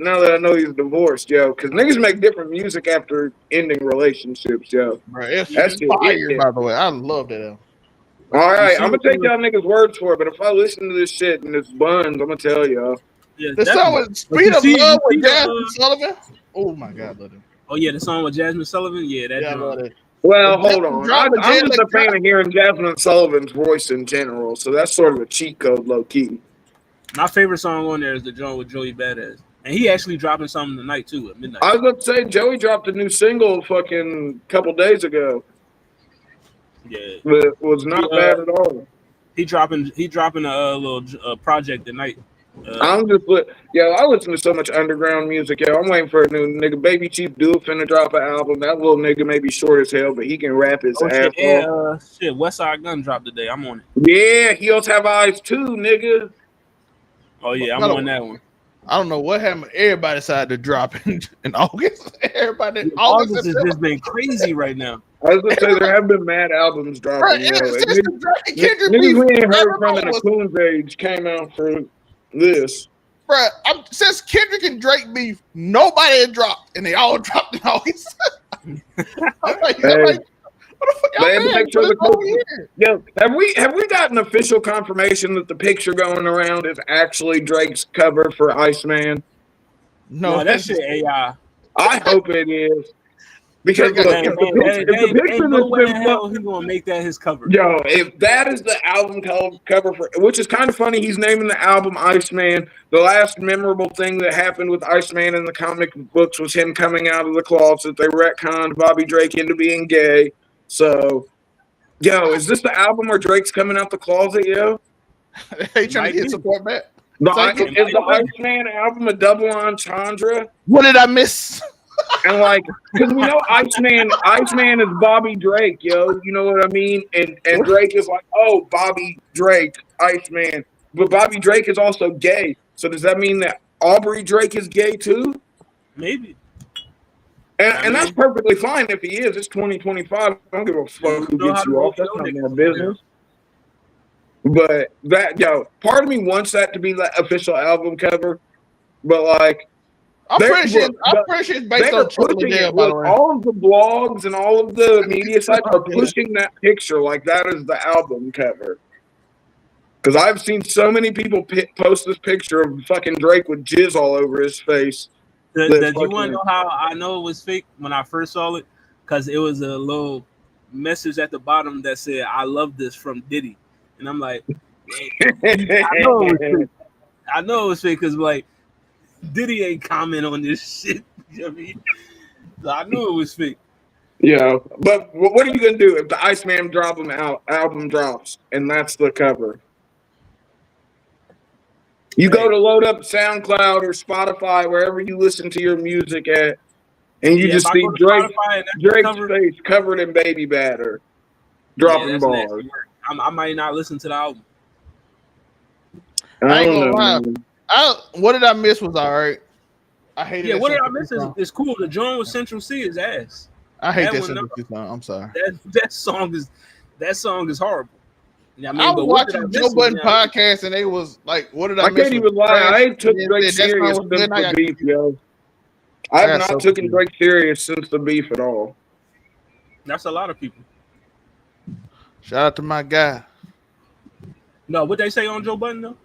now that I know he's divorced, yo. Because niggas make different music after ending relationships, yo. bro, it's That shit fire. hit. By the way, I love that album. All right, see I'm gonna what take you- y'all niggas' words for it, but if I listen to this shit and it's buns, I'm gonna tell y'all. Yeah, The song definitely. with But "Speed you of see- Love" you with see, Jasmine Sullivan. Oh my god, love it. Oh yeah, the song with Jasmine Sullivan. Yeah, that Yeah, I love drum. it. Well, But hold Jasmine on. dropped with I'm Jay just a fan Electronica. of hearing Jasmine Sullivan's voice in general, so that's sort of a cheat code, low key. My favorite song on there is the joint with Joey Badass, and he actually dropping something tonight too at midnight. I was about to say Joey dropped a new single fucking couple days ago. Yeah, It was not bad at all. he dropping a little project tonight. I'm just I listen to so much underground music, yo. I'm waiting for a new nigga. Baby Chief Dude finna drop an album. That little nigga may be short as hell, but he can rap his Oh ass shit, off. and shit, West Side Gun dropped today. I'm on it. Yeah, he also have eyes too, nigga. Oh yeah, I'm on that one. I don't know what happened. Everybody decided to drop in August. Everybody in August August has just been crazy right now. I was gonna say there have been mad albums dropping. Right, Yo. since the Drake and Kendrick Niggas beef, we ain't heard from in everyone a was- Coon's age came out for this. Bruh, since Kendrick and Drake beef, nobody had dropped, and they all dropped in August. I'm like, Hey. what the fuck They y'all had to mad make sure for the this whole coach- year? Yo, have we gotten official confirmation that the picture going around is actually Drake's cover for Iceman? No, that shit AI. I hope it is. Because Drake look, got- if the picture ain't no way in that's hell been he gonna make that his cover. yo, if that is the album cover for, which is kind of funny, he's naming the album Iceman. The last memorable thing that happened with Iceman in the comic books was him coming out of the closet. They retconned Bobby Drake into being gay. So, yo, is this the album where Drake's coming out the closet, yo? They trying to get support back. Is Thank the Iceman album a double entendre? What did I miss? And like, because we know Iceman is Bobby Drake, yo. You know what I mean? And Drake is like, oh, Bobby Drake, Iceman. But Bobby Drake is also gay. So does that mean that Aubrey Drake is gay too? Maybe. And that's perfectly fine if he is. It's 2025. I don't give a fuck who gets you off. That's not my business. But part of me wants that to be the official album cover. But like, I'm pretty sure it's based on Triple J, by the way. all of the blogs and all of the media sites are pushing that picture like that is the album cover. Because I've seen so many people post this picture of fucking Drake with jizz all over his face. Did you want to know how I know it was fake when I first saw it? Because it was a little message at the bottom that said, "I love this" from Diddy. And I'm like, I know it was fake. I know it was fake because like Diddy ain't comment on this shit. You know what I mean? So I knew it was fake. Yeah, but what are you gonna do if the Iceman album drops and that's the cover? You go to load up SoundCloud or Spotify, wherever you listen to your music at, and you just see Drake's face covered in baby batter, dropping bars. I might not listen to the album. I ain't gonna lie. What Did I Miss was all right. I hate it. Yeah, What Did I Miss is cool. The joint with Central C is ass. I hate that Central C song. I'm sorry. That song is horrible. Yeah, I was watching Joe Budden podcast and they was like, "What did I miss?" I can't even lie. I took Drake serious since the beef, yo. I have not taken Drake serious since the beef at all. That's a lot of people. Shout out to my guy. No, what they say on Joe Budden though?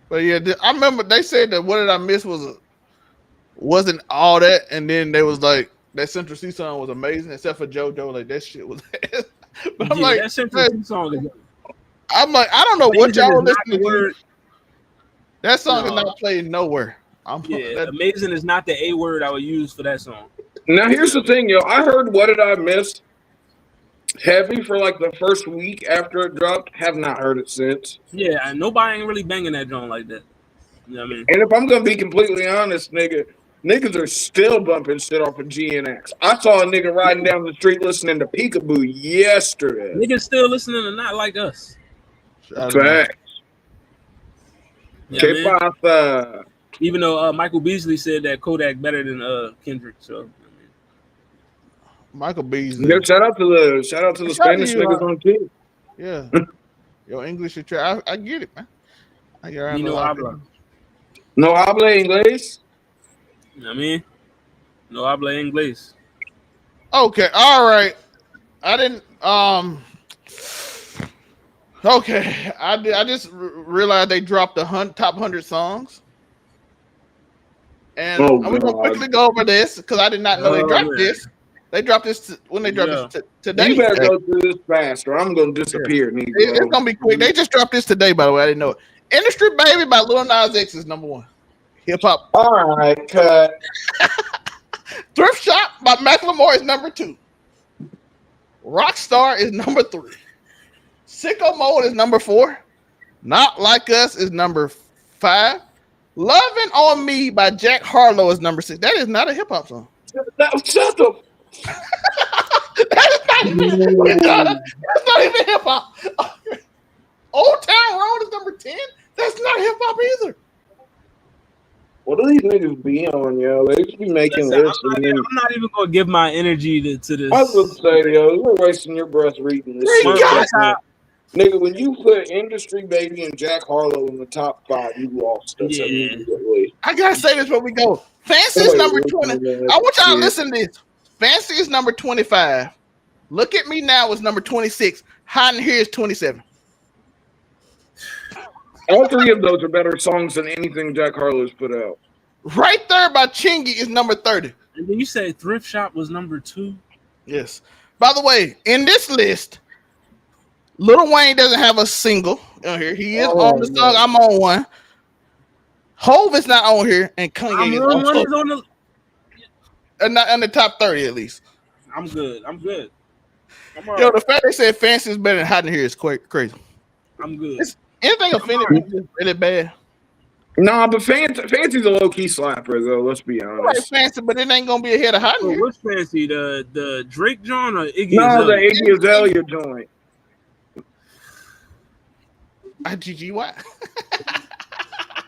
But yeah, I remember they said that What Did I Miss wasn't all that, and then they was like that Central C song was amazing, except for JoJo. Like that shit was. But I'm like, that Central C song is. I'm like, I don't know what y'all are listening to. That song is No. not played nowhere. Amazing is not the A word I would use for that song. Now here's the thing, yo. I heard What Did I Miss heavy for like the first week after it dropped. Have not heard it since. Yeah, and nobody ain't really banging that joint like that. You know what I mean? And if I'm gonna be completely honest, nigga, niggas are still bumping shit off of GNX. I saw a nigga riding down the street listening to Peekaboo yesterday. Niggas still listening to Not Like Us. Facts. Yeah, man. Pasa. Even though Michael Beasley said that Kodak better than Kendrick, so Michael Beasley. Yeah, shout out to the Spanish niggas on too. Yeah. Your English is I get it, man. I get around no habla. No habla inglés. You know what I mean? No habla inglés. Okay, all right. I didn't okay, I just realized they dropped the top 100 songs. And I'm gonna quickly go over this because I did not know they dropped this. They dropped this when they dropped this today. You better go through this fast, or I'm gonna disappear. Yeah. It's gonna be quick. They just dropped this today, by the way. I didn't know it. Industry Baby by Lil Nas X is number 1. Hip hop. All right, cut. Thrift Shop by Macklemore is number 2. Rockstar is number 3. Sicko Mode is number 4. Not Like Us is number 5. Loving on Me by Jack Harlow is number 6. That is not a hip hop song. Shut up. That's not even hip hop. Old Town Road is number 10. That's not hip hop either. What do these niggas be on, yo? They just be making lists. I'm not even gonna give my energy to this. I was gonna say, yo, you're wasting your breath reading this shit. Nigga, when you put Industry Baby and Jack Harlow in the top 5, you lost us immediately. I gotta say this before we go. Fancy is number 20. I want y'all to listen to this. Fancy is number 25. Look at Me Now is number 26. Hot in Here is 27. All 3 of those are better songs than anything Jack Harlow's put out. Right There by Chingy is number 30. And then you say Thrift Shop was number 2? Yes. By the way, in this list, Lil Wayne doesn't have a single on here. He is on the song. I'm on one. Hove is not on here, and Kanye is on not on the top 30 at least. I'm good. Yo, the fact they said Fancy is better than Hot in Here is crazy. I'm good. Anything offended me is really bad. Nah, but Fancy's a low-key slapper, though. Let's be honest. Right, Fancy, but it ain't gonna be ahead of Hot in Here. What's Fancy? The Drake joint or Iggy? No, the Iggy Azalea joint. IGGY.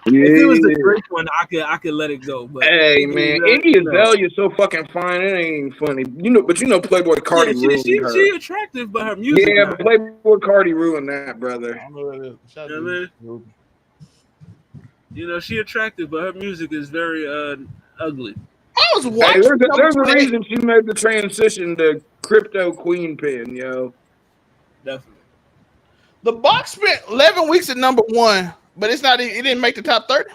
Yeah. If it was the Drake one, I could let it go. But hey man, Iggy Azalea is so fucking fine. It ain't funny. But Playboy Cardi ruined her. She attractive, but her music. Yeah, but Playboy Cardi ruined that, brother. I know what it is. She attractive, but her music is very ugly. I was watching. Hey, there's a reason she made the transition to crypto queen pin, yo. Definitely. The Box spent 11 weeks at number 1. But it didn't make the top 30.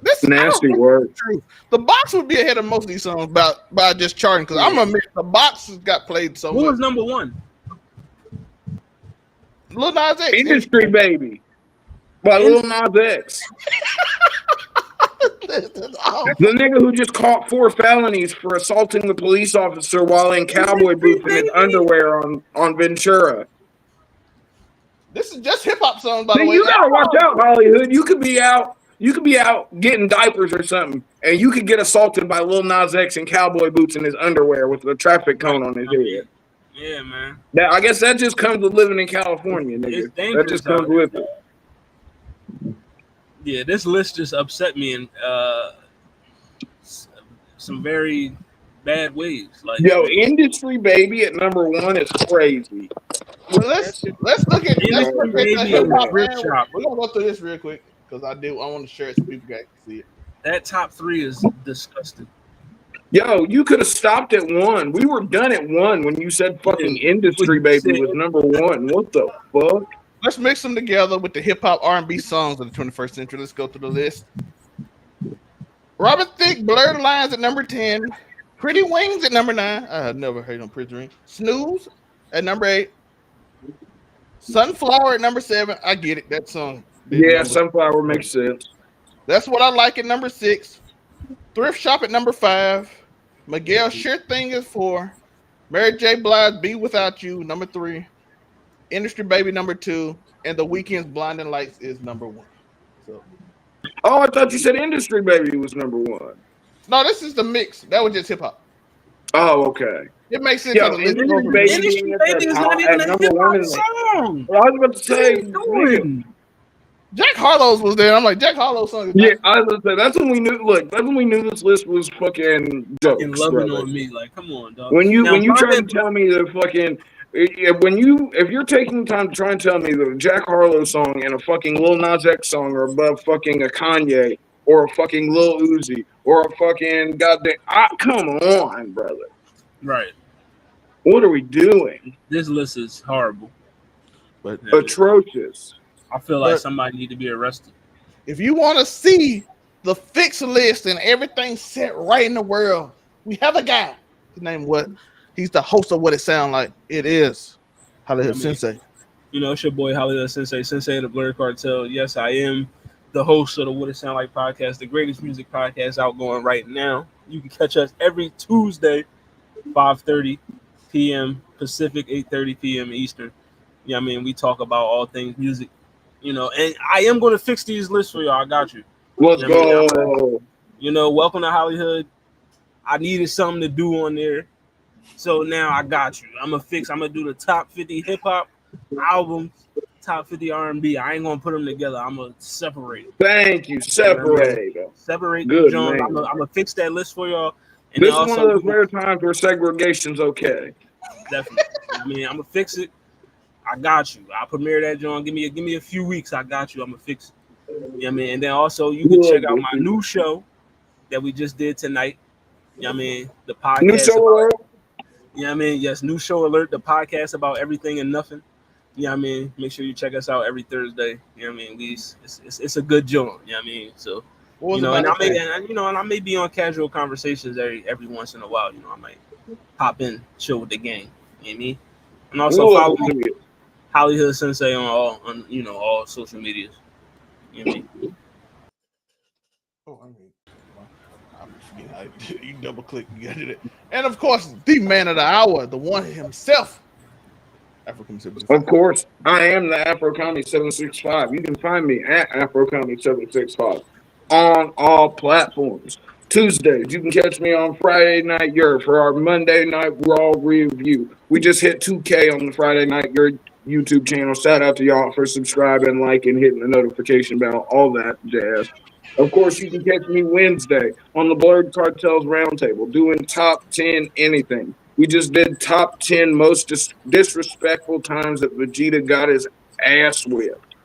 This nasty work. True. The Box would be ahead of most of these songs by just charting because I'm gonna admit the Box has got played so much. Who was number 1? Lil Nas X. Industry Baby by Lil Nas X. The nigga who just caught 4 felonies for assaulting the police officer while in cowboy boots in his underwear on Ventura. This is just hip hop songs, by the way. You gotta watch out, Hollywood. You could be out getting diapers or something, and you could get assaulted by Lil Nas X in cowboy boots in his underwear with a traffic cone on his head. Yeah, man. I guess that just comes with living in California, nigga. That just comes with it. Yeah, this list just upset me in some very bad ways. Like, yo, Industry Baby at number 1 is crazy. Well, let's look at Industry Baby and Thrift Shop. We're gonna go through this real quick because I want to share it so people can see it. That top 3 is disgusting. Yo, you could have stopped at 1. We were done at 1 when you said fucking Industry Baby was number 1. What the fuck? Let's mix them together with the hip hop R&B songs of the 21st century. Let's go through the list. Robert Thicke, Blurred Lines at number 10. Pretty Wings at number 9. I have never heard on Pretty Wings. Snooze at number 8. Sunflower at number 7. I get it. That song. Yeah, Sunflower makes sense. That's What I Like at number 6. Thrift Shop at number 5. Miguel Sure Thing is 4. Mary J. Blige, Be Without You, number 3. Industry Baby, number 2. And The Weeknd's Blinding Lights is number 1. So Oh, I thought you said Industry Baby was number one. No, this is the mix. That was just hip hop. Oh, okay. It makes sense. Yo, The list Industry goes Baby Industry being at Baby the is top not even at a number hip one hop is. song. Well, I was about to say, What are you doing? Jack Harlow's was there. I'm like, Jack Harlow's song is yeah, nice. I was gonna say that's when we knew. Look, that's when we knew this list was fucking jokes, Fucking loving brother. on me. Like, come on, dog. When you Now, try to Marvin, tell me that fucking if you're taking the time to try and tell me that a Jack Harlow song and a fucking Lil Nas X song are above fucking a Kanye or a fucking Lil Uzi or a fucking goddamn come on, brother. right. What are we doing? This list is horrible. But Atrocious. I feel like But- somebody need to be arrested. if you want to see the fixed list and everything set right in the world, we have a guy. His name what? He's the host of What It Sound Like. It is Hollywood Sensei. You know, it's your boy Hollywood Sensei of the Blur Cartel. Yes, I am the host of the What It Sound Like podcast, the greatest music podcast out going right now. You can catch us every Tuesday, 5:30 p.m. Pacific, 8:30 p.m. Eastern. Yeah, I mean, we talk about all things music, you know, and I am going to fix these lists for y'all. I got you. Let's You know what I go. You know, welcome to Hollywood. I needed something to do on there. So now I got you. I'm gonna do the top 50 hip hop albums, top 50 R&B. I ain't gonna put them together. I'm gonna separate. Thank you. Separate. Separate Good, the John. man. I'm gonna fix that list for y'all. And This is then one also, of those rare times where segregation's okay. definitely. I mean, I'm gonna fix it. I got you. I'll premiere that, John. Give me a few weeks. I got you. I'm gonna fix it. You know what I mean? And then also you can check out my new show that we just did tonight. You know what I mean? The podcast. New show alert. You know what I mean? Yes, new show alert, the podcast about everything and nothing. You know what I mean? Make sure you check us out every Thursday. You know what I mean? It's a good joint. You know what I mean? So, you know, and I may be on casual conversations every once in a while. You know, I might pop in, chill with the gang. You know what I mean? And also follow me, Hollywood Sensei on all social medias. You know what I mean? Oh, I mean, you double click, you got it. And of course, the man of the hour, the one himself. Of course, I am the Afro Comedy 765. You can find me at Afro Comedy 765 on all platforms. Tuesdays, you can catch me on Friday Night Your for our Monday Night Raw review. We just hit 2K on the Friday Night Your YouTube channel. Shout out to y'all for subscribing, liking, hitting the notification bell, all that jazz. Of course, you can catch me Wednesday on the Blurred Cartels Roundtable doing top 10 anything. We just did top 10 most disrespectful times that Vegeta got his ass whipped,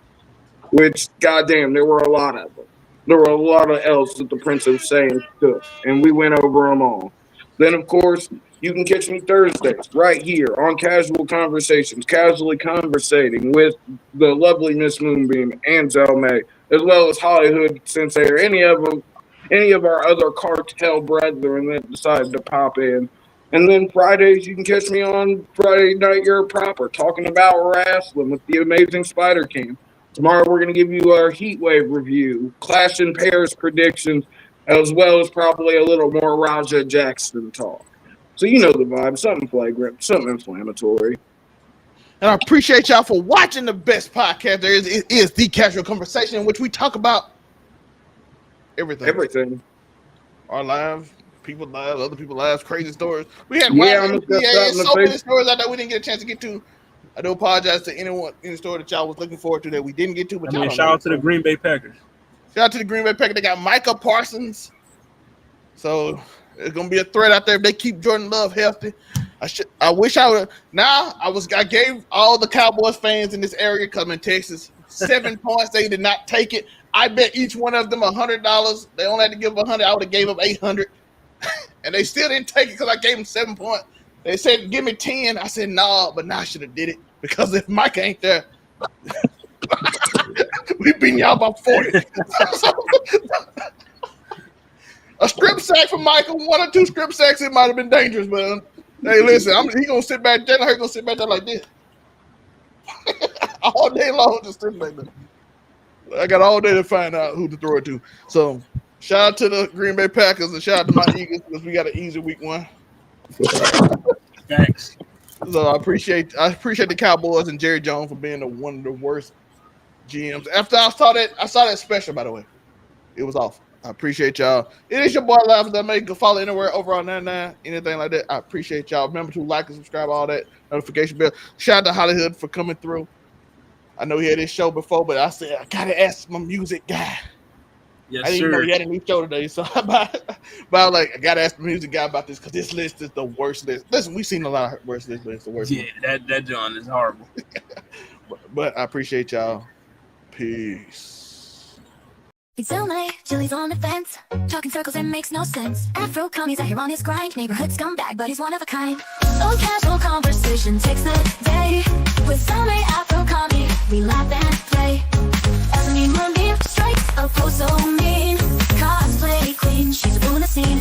which, goddamn, there were a lot of them. There were a lot of L's that the Prince of Saiyans took, and we went over them all. Then, of course, you can catch me Thursdays right here on Casual Conversations, casually conversating with the lovely Miss Moonbeam and Zelmay, as well as Hollywood Sensei or any of our other cartel brethren that decide to pop in. And then Fridays, you can catch me on Friday Night You're Proper, talking about wrestling with the amazing Spider Cam. Tomorrow, we're going to give you our Heat Wave review, Clash in Paris predictions, as well as probably a little more Raja Jackson talk. So you know the vibe, something flagrant, something inflammatory. And I appreciate y'all for watching the best podcast there is. It is The Casual Conversation, in which we talk about everything. Our lives, people's lives, other people's lives, crazy stories. We had so many stories out there we didn't get a chance to get to. I do apologize to any story that y'all was looking forward to that we didn't get to. But shout out to the Green Bay Packers. Shout out to the Green Bay Packers. They got Micah Parsons. So it's gonna be a threat out there if they keep Jordan Love healthy. I wish I would. I gave all the Cowboys fans in this area coming Texas 7 points. They did not take it. I bet each one of them $100. They only had to give 100. I would have gave up 800, and they still didn't take it because I gave them 7 points. They said give me 10. I said no, but now I should have did it because if Mike ain't there, we beating y'all by 40. A strip sack for Michael, 1 or 2 strip sacks, it might have been dangerous, but hey, listen, he gonna sit back. Jalen Hurts gonna sit back there like this all day long, just sitting back there. I got all day to find out who to throw it to. So, shout out to the Green Bay Packers and shout out to my Eagles because we got an easy week 1. Thanks. So I appreciate the Cowboys and Jerry Jones for being one of the worst GMs. After I saw that special, by the way. It was awful. I appreciate y'all. It is your boy Live that make. Go follow anywhere overall 99, anything like that. I appreciate y'all. Remember to like and subscribe, all that notification bell. Shout out to Hollywood for coming through. I know he had this show before, but I said I gotta ask my music guy. Yes, I didn't even know he had a new show today, so but I was like, I gotta ask the music guy about this because this list is the worst list. Listen, we've seen a lot of worse lists, but it's the worst. Yeah, that John is horrible. But I appreciate y'all. Peace. It's LA, Chili's on the fence. Talking circles and makes no sense. Afro commies out here on his grind. Neighborhood scumbag, but he's one of a kind. So casual conversation takes the day. With some Afro commie, we laugh and play. Ebony Moonbeam strikes a pose so mean. Cosplay queen, she's ruling the scene.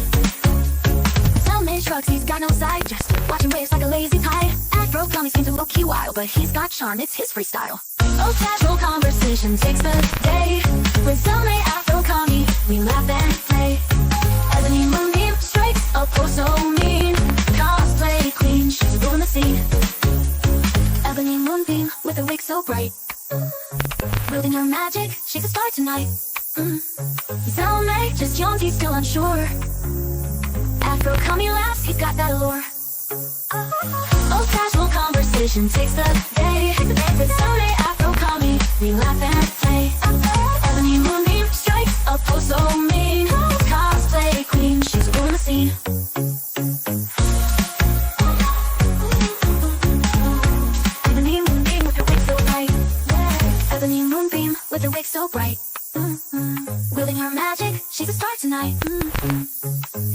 Self-made trucks, he's got no side. Just watching waves like a lazy tide. Afro commie seems a low-key wild, but he's got charm, it's his freestyle. So casual conversation takes the day. With some Afro commie, we laugh and play. Ebony Moonbeam strikes a pose so mean. Cosplay queen, she's ruling the scene. Ebony Moonbeam with a wig so bright. Wielding her magic, she's a star tonight. Cellmate, just young, he's still unsure. Afro commie laughs, he's got that allure. Oh, casual conversation takes the day. With some Afro commie, we laugh and play. Ebony Moonbeam strikes a pose so mean. Cosplay queen, she's ruling the scene. Ebony Moonbeam with her wig so bright. Ebony Moonbeam with her wig so bright. Wielding her magic, she's a star tonight.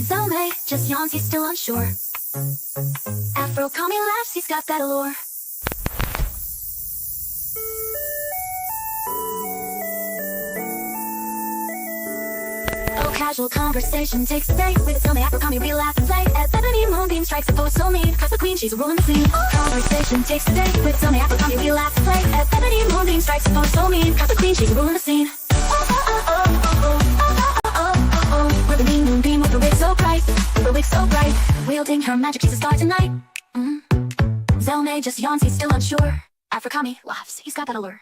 Cellmate just yawns, he's still unsure. Afro commie laughs, he's got that allure. Oh, casual conversation takes the day. With some Afro commie, we laugh and play. As Ebony Moonbeam strikes a pose so mean. Cause the queen, she's ruling the scene. Conversation takes the day. With some Afro commie, we laugh and play. As Ebony Moonbeam strikes a pose so mean. Cause the queen, she's ruling the scene. Ebony Moonbeam with her wig so bright. Her wig so bright. Wielding her magic, she's a star tonight. Zelmay just yawns, he's still unsure. Afro commie laughs, he's got that allure.